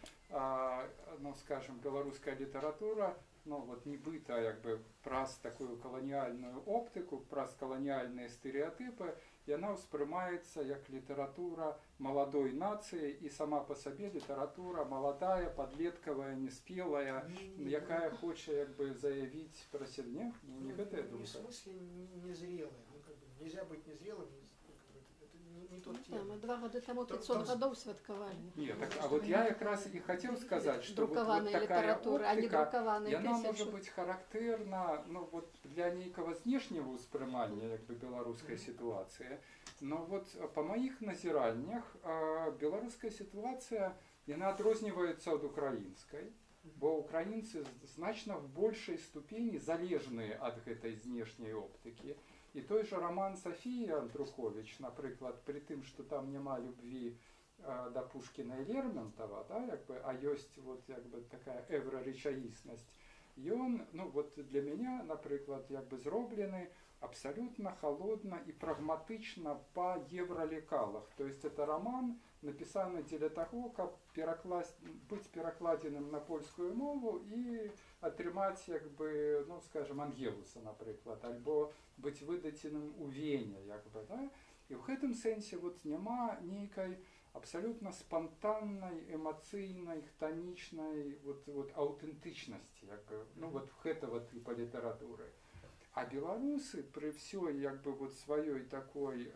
ну скажем, беларуская літаратура, ну вот нібыта як бы праз такую каланіяльную оптыку, праз каланіяльныя стэрэатыпы, яна ўспрымаецца як літаратура маладой нацыі і сама па сабе літаратура маладая, падлеткавая, неспелая, якая хоча як бы заявіць пра сябе. Не гэтая В думка. смысле незрелая. Ну, как бы нельзя быть незрелым, это не тот Да, термин. мы 2 года тому Там- 500 там- годов святковали. Нет, так, а вот я как раз и хотел сказать, что вот Друкованная такая литература, а не оптика, друкованная и она тысячу. может быть характерна, ну вот для некого знешнего успрымання як бы беларускай ситуации. Но вот по моих назираннях беларуская ситуация, она адрозніваецца ад украінскай, бо украінцы значна в большей ступені залежныя ад гэтай знешняй оптыкі. І той же роман Софії Андрухович, наприклад, при тым, што там няма любві да Пушкіна і Лермонтова, да, як бы, а ёсць вот, як бы, такая эврарэчаіснасць, ён, ну вот для мяне, напрыклад, як бы зроблены абсолютно холодно и прагматычна по евролекалах. То есть это роман, написаны для того, каб быць перакладзеным на польскую мову і атрымаць, як бы, ну, скажем, Ангелуса, напрыклад, альбо быць выдадзеным у Вене, як бы, да? І ў гэтым сэнсе вот няма нейкай абсолютно спонтанной, эмоцыйнай, хтанічнай вот аўтэнтычнасці, як бы, ну вот гэтага типа літаратуры. А белорусы при всей як бы вот своей такой,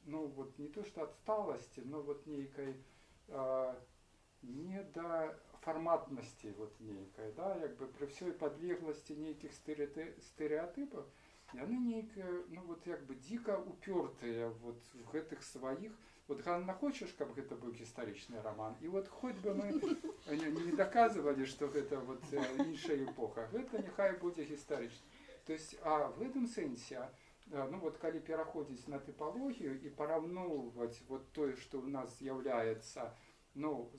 ну вот не то что отсталости, но вот некой недоформатности вот некой, да, як бы при всей подлеглости неких стереотипов, яны некие, ну вот як бы дико упертые вот в этих своих. Вот, Ганна, хочешь, каб гэта быў гістарычны роман? І вот хоть бы мы не доказывали, что это вот іншая эпоха, гэта нехай будзе гістарычны. То есть, а в этом сэнсе, ну вот, калі пераходзіць на тыпологію і параўноўваць вот тое, что у нас з'яўляецца, ну,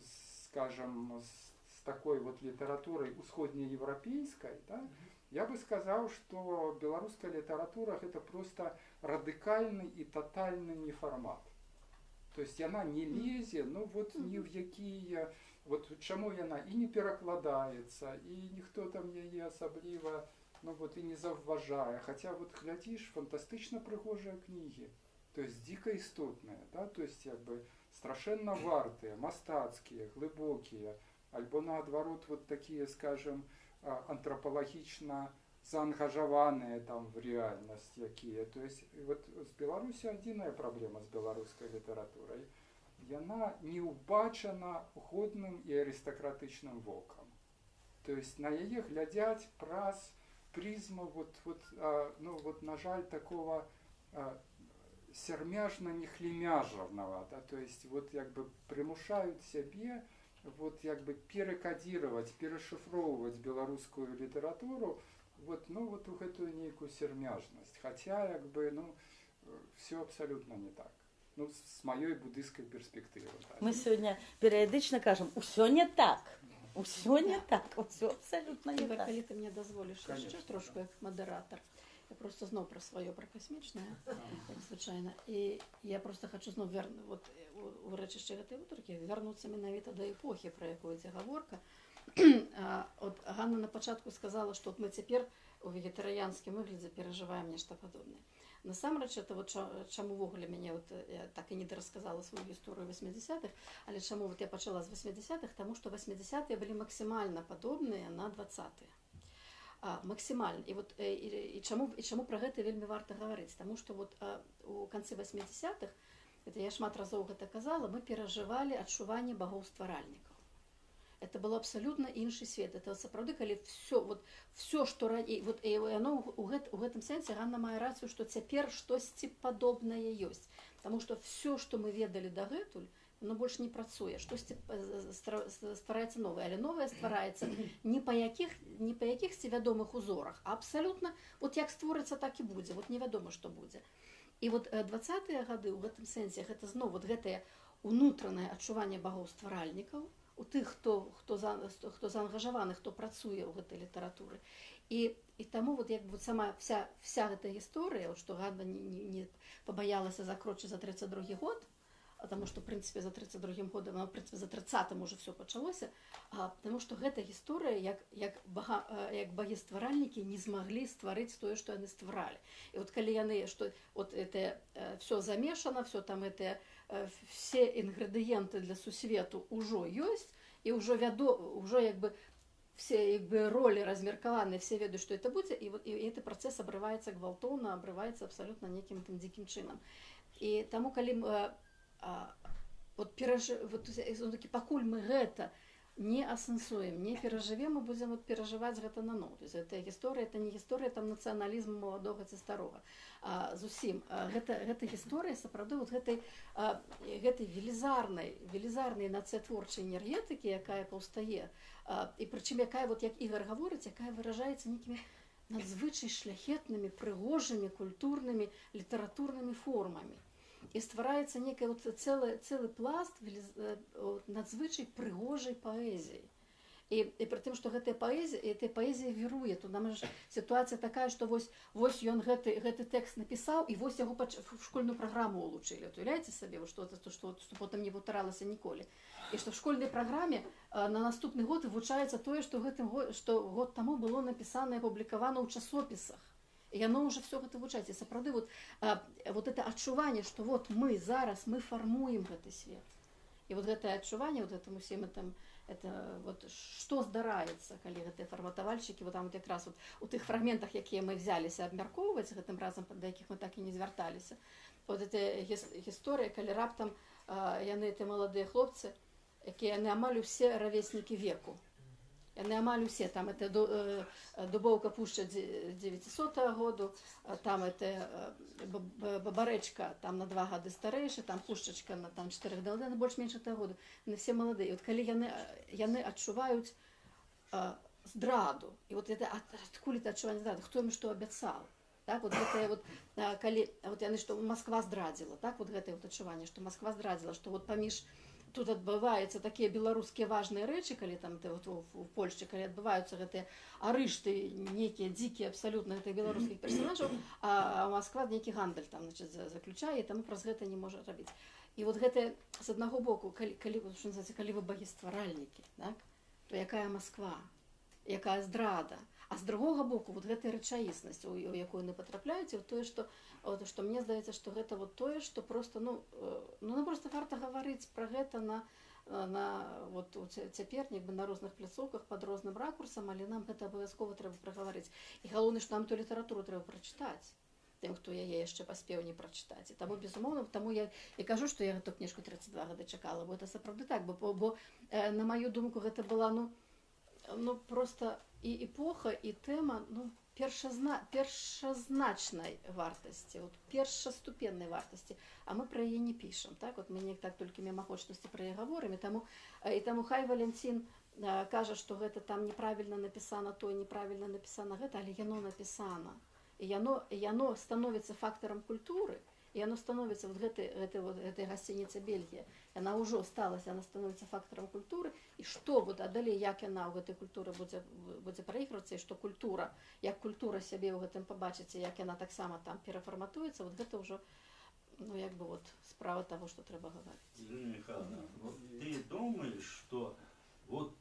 скажем, с такой вот литературой усходнеевропейской, да, я бы сказал, что белорусская литература это просто радикальный и тотальный неформат. То есть она не лезе, ну вот ни в якія, вот чаму яна і не перакладаецца, і ніхто там яе асабліва, ну вот і не заўважае. Хотя вот глядишь, фантастычна прыгожыя кнігі, то есть дико істотныя, да, то есть як бы страшэнна вартыя, мастацкія, глыбокія, альбо наадварот вот такие, скажем, антропалагічна заангажаваныя там в реальность якія. То есть вот с Беларусі адзіная праблема з беларускай літаратурай. Яна не ўбачана годным і арыстакратычным вокам. То есть на яе глядзяць праз прызму вот, ну, вот, на жаль, такого сермяжно-нехлемяжевного, да, то есть вот как бы примушают себе вот как бы перекодировать, перешифровывать белорусскую литературу вот, ну, вот у гэтую нейкую сермяжнасць. Хаця как бы, ну, все абсолютно не так. Ну, с моей буддийской перспективы. Так. Мы сегодня периодично кажем, усё не так. Усё не так, усё абсолютно не Ігор, так. коли ти мені дозволиш Конечно, ще трошки да. як модератор, я просто знов про своє, про космічне, як звичайно. І я просто хочу знов от, у речищі гэтай уторки вернуться менавіта до епохи, про яку йде говорка. От Ганна на початку сказала, що от ми тепер у вегетаріанському вигляді переживаємо нечто подобне. Насамрэч, це от чому ввогуле мяне от, я так і не дорасказала свою історію 80-х, але чому от я почала з 80-х, тому що 80-ті були максимально подобні на 20-ті. Максимально. І от чому про гэта вельмі варта гаварыць? Тому що от у канцы 80-х, я шмат разоў гэта казала, мы перажывалі адчуванне багоў-стваральнікаў. Это был абсолютно інший свет. Это сапраўды, калі все, што раней, вот і яно у гэтым сэнсе Ганна мае рацыю, што цяпер штосьці падобнае ёсць. Таму што все, што мы ведалі дагэтуль, оно больше не працуе. Штосьці ствараецца новае, але новае ствараецца не па якіхсьці вядомых узорах, а абсалютна вот як створыцца, так і будзе. Вот невядома, што будзе. І вот 20-тыя гады ў гэтым сэнсе гэта зноў вот гэтае унутранае адчуванне багоў-стваральнікаў, у тых, хто заангажаваны, хто працуе ў гэтай літаратуры. І таму вот, як бы, сама вся гэта гісторыя, што Ганна не пабаялася закрочыць за 32 год, потому што, в прынцыпе, за 32 годам, в прынцыпе, за 30-м уже все пачалося, потому што гэта гісторыя, як багі-стваральнікі не змаглі стварыць тое, што яны стваралі. І вот калі яны, што вот это все замешана, все там это все інгрэдыенты для сусвету ўжо ёсць, і ўжо як бы все як бы ролі размеркаваны, все ведаюць, што это будзе, і гэты працэс абрываецца гвалтоўна, абрываецца абсалютна нейкім там дзікім чынам. І таму, калі пакуль мы гэта не асэнсуем, не перажывем, мы будзем перажываць гэта наноў. То есть гэта гісторыя, это не гісторыя там нацыяналізму маладога ці старога. Зусім. Гэта гісторыя сапраўды вот гэтай велізарнай нацыятворчай энергетыкі, якая паўстае, і прычым якая, вот як Ігор гаворыць, якая выражаецца нейкімі надзвычай шляхетнымі, прыгожымі, культурнымі, літаратурнымі формамі. І ствараецца некий вот цэлы пласт надзвычай прыгожай паэзіі. І пры тым, што гэтая паэзія віруе. Тут нам ж сітуацыя такая, што вось ён гэты тэкст напісаў, і вось яго в школьную праграму ўлучылі. Уяўляеце сабе, што потым не паўтаралася ніколі. І што в школьнай праграме на наступны год вывучаецца тое, што год таму было напісана і апублікавана ў часопісах. И оно уже все это вывучаецца. И сапраўды вот это адчуванне, что вот мы зараз, мы фармуем гэты свет. И вот гэтае адчуванне, вот этому всем это вот что здараецца, калі гэтыя фарматавальшчыкі, вот там вот якраз вот у тых фрагментах, якія мы взяліся абмяркоўваць гэтым разам, да якіх мы так і не звярталіся. Вот эта гісторыя, калі раптам яны, эти маладыя хлопцы, якія яны амаль усе равеснікі веку. Яны амаль усе, там это Дубоўка пушча 900 году, там это Бабарэчка там на 2 гады старэйшы, там Пушчачка на там 4 гады, на больш-менш году. Яны все маладыя. І от калі яны адчуваюць здраду, і вот это адкуль это адчуванне здрады, хто ім што абяцаў. Так, вот гэтае вот, калі вот яны, што Масква здрадзіла, так, вот гэтае вот адчуванне, што Масква здрадзіла, што вот паміж тут адбываюцца такія беларускія важныя рэчы, калі там вот у Польшчы, калі адбываюцца гэтыя арышты, нейкія дзікія абсалютна гэтых беларускіх персонажаў, а Масква нейкі гандаль там, значит, заключае, і таму праз гэта не можа рабіць. І вот гэта з аднаго боку, калі вы багі-стваральнікі, так, то якая Масква, якая здрада. А з другога боку, вот гэтая рэчаіснасць, у якую яны патрапляюць, тое, што мне здаецца, што гэта вот тое, што просто, просто варта гаварыць пра гэта вот цяпер, нібы на розных пляцоўках пад розным ракурсам, але нам гэта абавязкова трэба прагаварыць. І галоўнае, што нам ту літаратуру трэба прачытаць, тым, хто яе яшчэ паспеў не прачытаць. І таму, безумоўна, таму я і кажу, што я гэту кніжку 32 гады чакала, бо это сапраўды так, бо на маю думку, гэта была, Ну просто і епоха, і тема, ну, першазначнай вартасці, от першаступеннай вартасці, а мы пра яе не пішам, так? От мы неяк так толькі мімаходштасці пра яе гаворым, і таму хай Валянцін кажа, што гэта там неправільна напісана, то неправільна напісана гэта, але яно напісана. І яно становіцца фактарам культуры, і яно становіцца вот гэтай гасцініцы Бельгія, яна ўжо сталася, яна становіцца фактарам культуры, і што будзе, а далей як яна ў гэтай культуры будзе праігрывацца, і што культура, як культура сябе ў гэтым пабачыць, і як яна таксама там перафарматуецца, вот гэта ўжо, ну, як бы вот справа таго, што трэба гаварыць. Елена Михайловна, вот ты думаешь, что вот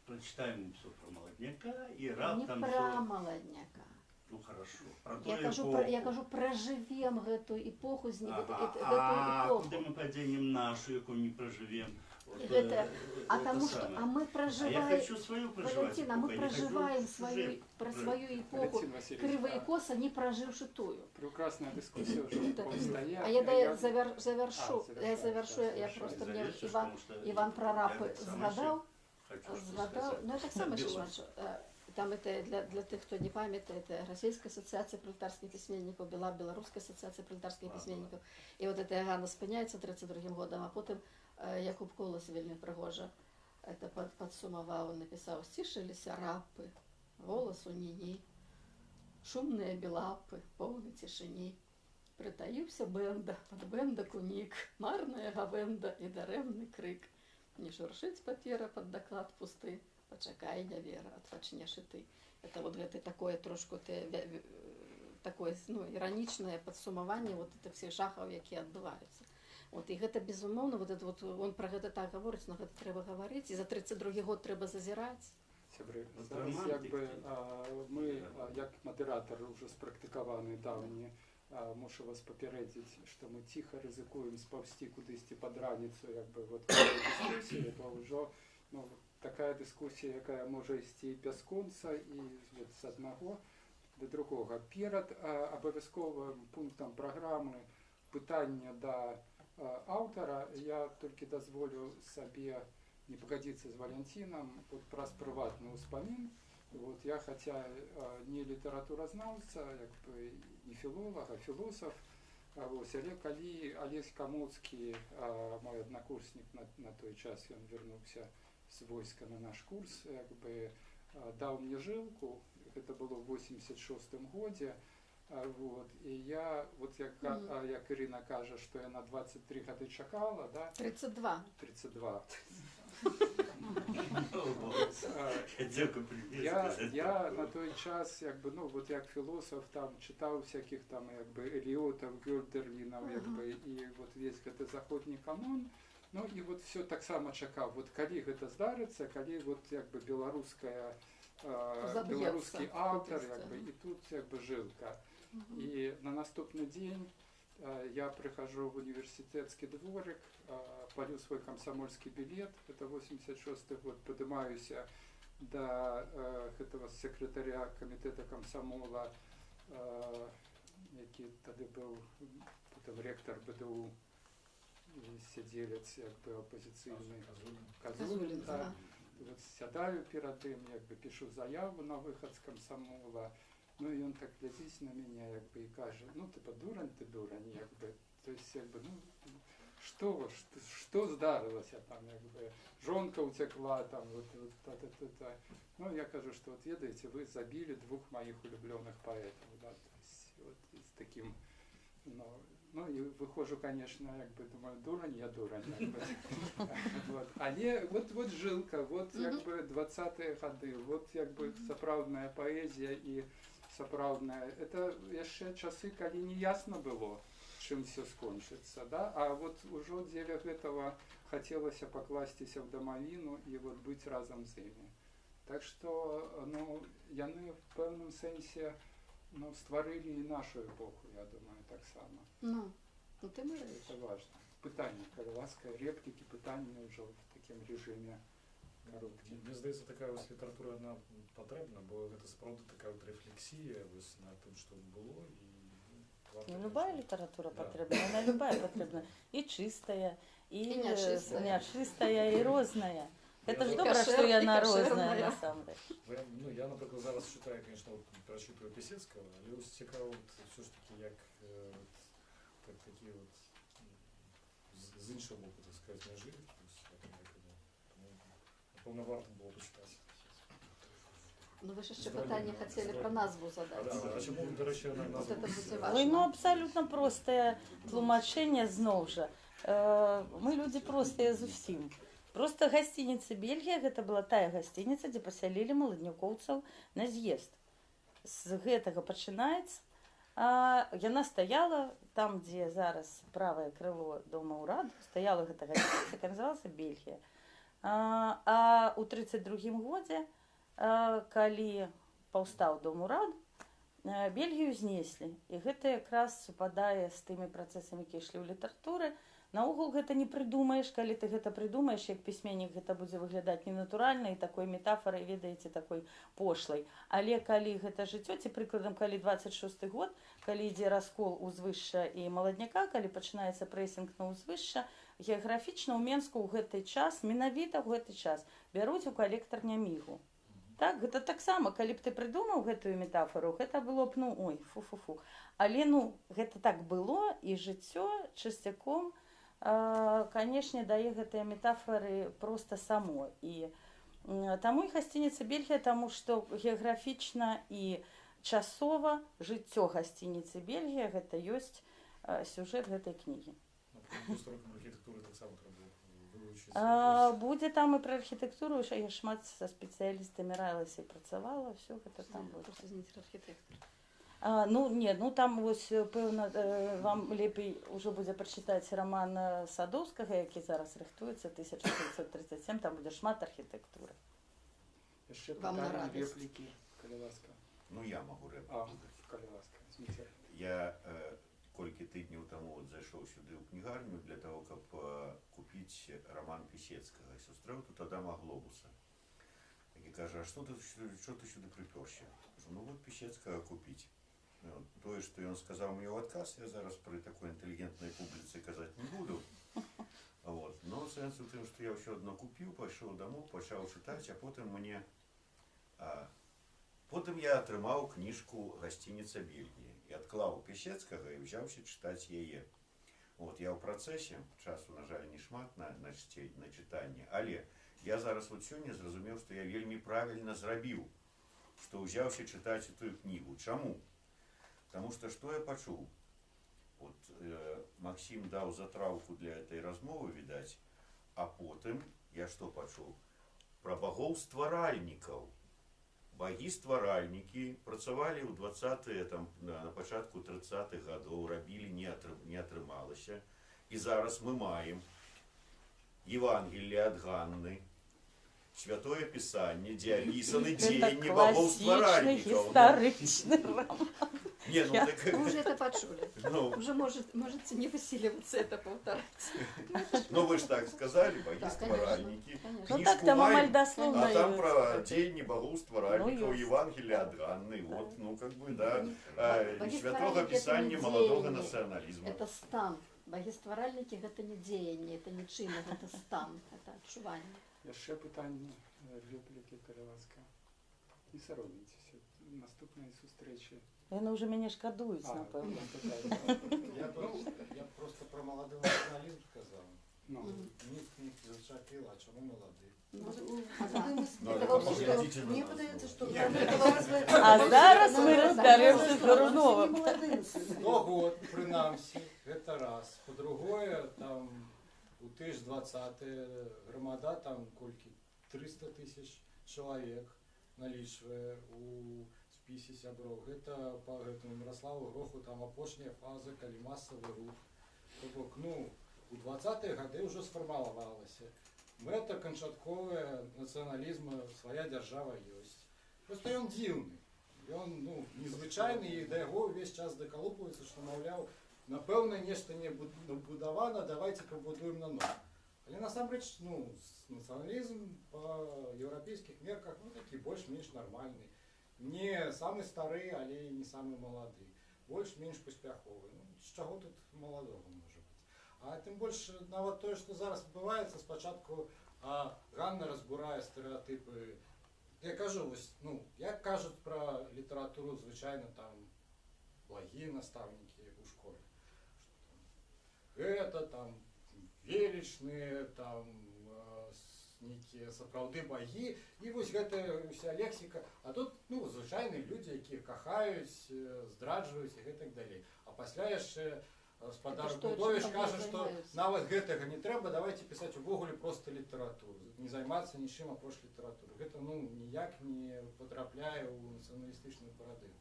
прочитаем все про молодняка и Не раптом пра всё- маладняка. Ну хорошо. Про Я ту кажу, эпоху. я кажу, проживем гэтую эпоху, А гэтую куди эпоху. ми поденем нашу, яку не проживем? Вот, Гэта, а это тому что, самое. а мы А я проживаем, хочу свою проживать Валентина, эпоху, мы я не хочу проживаем чужие про прожить. свою эпоху, Валентин Васильевич, криво и косо, не проживши тую. Прекрасная дискуссия уже Да. полстоять. А я завершу, я завершай. просто мне Завершишь, Иван, потому что Иван про я рапы так само згадав, еще хочу что сказать. ну я так само ще Белорус. бачу. Там это для тих, хто не пам'ятає, це Російська асоціація пролетарських письменників, Білоруська асоціація пролетарських письменників. І от це Ганна спиняється 32-м годом, а потім Якуб Колос вельми пригожа це підсумував, написав: «Стішилися рапи, голос у ні-ні, шумні білапи, повні тишині. Притаївся бенда, під бенда кунік, марная гавенда і даремний крик. Не шуршить папера під доклад пусти, почекай, невера, отпочнеш і ти». Это вот это такое трошку такое, ну, іранічне підсумування вот этих всіх жахів, які відбуваються. От, і гэта, безумоўна, вот это вот, он про гэта так говорить, на гэта трэба говорить, і за 32-й год трэба зазіраць. Сябры, Вот зараз романтик якби ты. ми, як модератор уже спрактикований давні, мушу вас попередити, що ми тихо ризикуємо сповзти кудись під раницю, якби от в дискусії, бо вже ну, така дискусія, яка може йти без кінця і от, з одного до другого. Перед обов'язковим пунктом програми питання до автора я тільки дозволю собі не погодиться с Валентином вот про приватный успомин. Вот я, хотя не литературознавца, как бы не филолог, а философ, вот, але коли Олесь Комоцкий, мой однокурсник на той час, он вернулся с войска на наш курс, как бы дал мне жилку, это было в 86-м году, вот, и я, вот як Ірина каже, що я на 23 года чекала, да? 32. 32. Я Я на той час, якби, ну, от як філософ, там читав всяких там, якби, Еліотів, Гюльдерлінів, якби, і от весь гэты заходній канон. Ну і от все так само чекав. От коли гэта здариться, коли от якби білоруський автор, якби, і тут якби жилка. І на наступний день я прихожу в университетский дворик, полю свой комсомольский билет, это 86-й год, поднимаюсь до этого секретаря комитета комсомола, який тоді був потім ректор БДУ, сиділець, якби опозиційний, Козулін, да. Вот сядаю перед ним, якби пишу заяву на виход з комсомола. Ну і він так глядить на мене, якби, і каже: ну типа дурень, якби. Тобто, якби, ну, що здарилося там, якби, жонка утекла, там, та. Ну, я кажу, що от ведаєте, ви забили двох моїх улюблених поетів, да, тобто, от, з таким, ну, і виходжу, конечно, якби, думаю, дурень, якби. Вот. Але от жилка, от, якби, 20-ті годи, от, якби, сапраўдная поезія і сапраўдная. Это яшчэ часы, калі не ясно было, чым все скончыцца, да? А вот ужо дзеля гэтага хацелася пакласціся ў дамавіну і вот быць разам з імі. Так што, ну, яны в пэўным сэнсе, ну, стварылі і нашу эпоху, я думаю, таксама. Ну ты можешь. Это важно. Пытанне, калі ласка, реплікі, пытанні ўжо в такім режиме коробкі. Мне здаецца, такая вось літаратура, она патрэбна, бо гэта сапраўды такая вот рефлексія вось на тым, што было, і Ну, любая литература Да. потребна, она любая потребна. И чистая, и И нечистая. нечистая, и розная. Это ж Я- добре, Кошер что я и народная, кошерная. на самом деле. Ну, я, наприклад, зараз читаю, звісно, прочитую Пісецького, але ось цікаво, все ж таки, як такі з іншого боку, так сказати, не жили. Тому, напевно, варто було почитати. Ну ви ж ще питання хотіли про назву задати. А чому, до речі, на От назву? це буде Ой, ну важливо. абсолютно просте тлумачення знов же. Ми люди простыя зусім. Просто гостиница Бельгія, гэта была тая гостиница, дзе пасялілі маладнюкоўцаў на з'езд. З гэтага пачынаецца. Яна стаяла там, дзе зараз правае крыло дома ўраду, стаяла гэта гостиница, якая называлася Бельгія. А ў 32-м годзе, калі паўстаў дом ураду, Бельгію знеслі. І гэта якраз супадае з тымі працэсамі, якія ішлі ў літаратуры. Наогул гэта не прыдумаеш, калі ты гэта прыдумаеш, як пісьменнік гэта будзе выглядаць ненатуральна і такой метафорай, ведаеце, такой пошлай. Але калі гэта жыццё, ці прыкладам, калі 26-й год, калі ідзе раскол узвышша і маладняка, калі пачынаецца прэсінг на ўзвышша, геаграфічна ў Менску ў гэты час, менавіта ў гэты час, бяруць у калектар Нямігу. Так, гэта таксама, калі б ты прыдумаў гэтую метафору, гэта было б, ну, ой, фу-фу-фу. Але, ну, гэта так было, і жыццё часцяком, канешне, дае гэтыя метафоры проста само. І таму і гостиница Бельгія, таму што геаграфічна і часова жыццё гостиницы Бельгія гэта ёсць сюжэт гэтай кнігі. Гісторыкам архітэктуры таксама трэба вывучыць. Будзе там і пра архітэктуру, я шмат са спецыялістамі раілася і працавала, ўсё гэта там будзе. Просто знаете, архітектор. Ну, не, ну там вось, пэўна, вам лепей ужо будзе прачытаць раман Садоўскага, які зараз рыхтуецца, 1937, там будзе шмат архітэктуры. Яшчэ Вам на пытанні, радасць. реплікі, калі ласка. Ну, я могу рэпліку. Калі ласка, візьміце. Я колькі тыдняў таму зайшоў сюды ў кнігарню для того, каб купіць раман Пісецкага. Сустрэў тут Адама Глобуса, які кажа: а што ты сюды прыпёрся? Кажу: ну вот Пісецкага купіць. Тое, што ён сказаў мне ў адказ, я зараз пры такой інтэлігентнай публіцы казаць не буду. Но сэнс у тым, што я ўсё адно купіў, пайшоў дамоў, пачаў чытаць, а потым я атрымаў кніжку «Гостиница Бельгія» і адклаў Пісецкага і ўзяўся чытаць яе. Я ў працэсе, часу, на жаль, не шмат на чытанне, але я зараз сёння зразумеў, што я вельмі правільна зрабіў, што ўзяўся чытаць тую кнігу. Чаму? Таму што што я пачуў? Максім даў затраўку для этой размовы, відаць, а потым я што пачуў? Пра багоў-стваральнікаў. Багі-стваральнікі працавалі ў 20-е, на пачатку 30-х гадоў, рабілі, не атрымалася. І зараз мы маем Евангелие ад Ганны, Святое Пісанне, дзе апісаны дзеянні багоў-стваральнікаў. Гістарычны роман. Не, ну так... Вы уже это почули. Ну, Уже можете не высиливаться это повторять. ну вы ж так сказали, багі-стваральнікі. Конечно. Ну так там амальдасловно. А там про дзеянні Ну, багоў-стваральнікаў, ёсць. Евангелие ад Ганны. Ну как бы, да. Багі-стваральнікі Святого это Пісання не маладога дзеянні. нацыяналізму. Это стан. Багістваральнікі гэта не дзеянне, это не чынак, это стан, это адчуванне. Яшчэ пытанні, реплікі, калі ласка. Не саромейцеся. Наступнай сустрэчы. Яны ўжо мяне шкадуюць, напэўна. Я просто про молодой национализм сказал. Ну, Не зачепило, а чему молодые? Мне подается, что Нет. А зараз мы разбяремся з Горуновым. Ну год, принамсі, это раз. По-другое, там, у 2020 громада, там, колькі, 300 тысяч человек налічвае у спісе сяброў. Гэта по гэтаму Міраславу Гроху, там, апошняя фаза, калі масавы рух. То бок, ну, у 20-е гады ўжо сфармавалася. Мэта канчатковая нацыяналізма, свая дзяржава ёсць. Просто ён дзіўны. Ён, ну, незвычайны, і да яго ўвесь час дакалупваецца, што, маўляў, напэўна, нешта не будавана, давайте пабудуем на ново. Але насамрэч, ну, нацыяналізм па еўрапейскіх мерках, ну, такі больш-менш нармальны. Не самы стары, але і не самы малады. Больш-менш паспяховы. Ну, з чаго тут маладога можа быць? А тим більше, навіть те, що зараз відбувається, спочатку Ганна розбирає стереотипи. Я кажу, ось, ну, як кажуть про літературу, звичайно, там, благі наставники у школі. Это там величные, там нейкія сапраўды багі, і вось гэта вся лексіка. А тут, ну, звычайныя людзі, якія кахаюць, здраджваюць і гэтак далей. А пасля яшчэ гаспадар Гудовіч кажа, што нават гэтага не трэба, давайте пісаць увогуле проста літаратуру, не займацца нічым апроч літаратуры. Гэта, ну, ніяк не потрапляе ў нацыяналістычную парадыгму.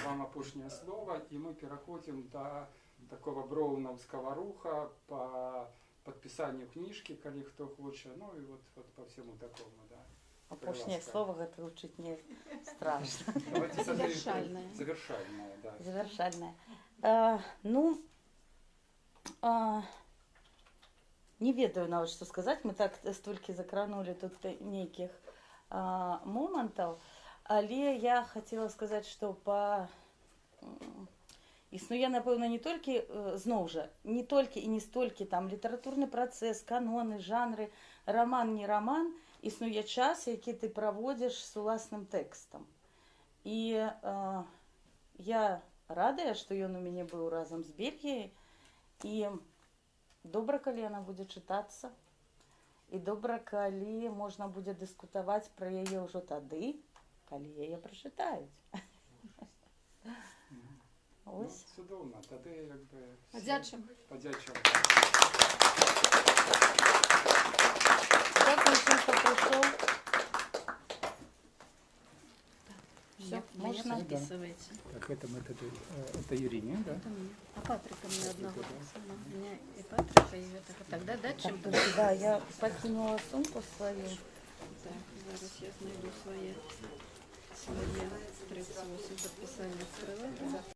Вам апошняе слово, і мы пераходзім да такого броунаўскага руха по подписанию книжки, коли кто хочет, ну и вот по всему такому, да. Апошняе слово гэта вучыць не страшно. Завершальное. Завершальное, да. Завершальное. Не ведаю нават што сказаць, мы так столькі закранули тут нейкіх момантаў, але я хацела сказаць, што існуе, напэўна, не толькі, зноў жа, не толькі і не столькі там літаратурны працэс, каноны, жанры, раман, не раман, існуе час, які ты праводзіш з уласным тэкстам. І я радая, што ён у мяне быў разам з Бельгіяй, і добра, калі яна будзе чытацца, і добра, калі можна будзе дыскутаваць пра яе ўжо тады, калі яе прачытаюць. Ну, цудоўна, тады як бы... Падзячым. Падзячым. Дякую всім, хто прийшов. Все, можно? записывайте. Так, это Ирине, да? Это мне. А Патрика мне одного пацана. У меня и Патрика, и этого. Тогда дальше Так, да, я покинула сумку свою. Так, зараз я знайду свои 38 подписания открываю.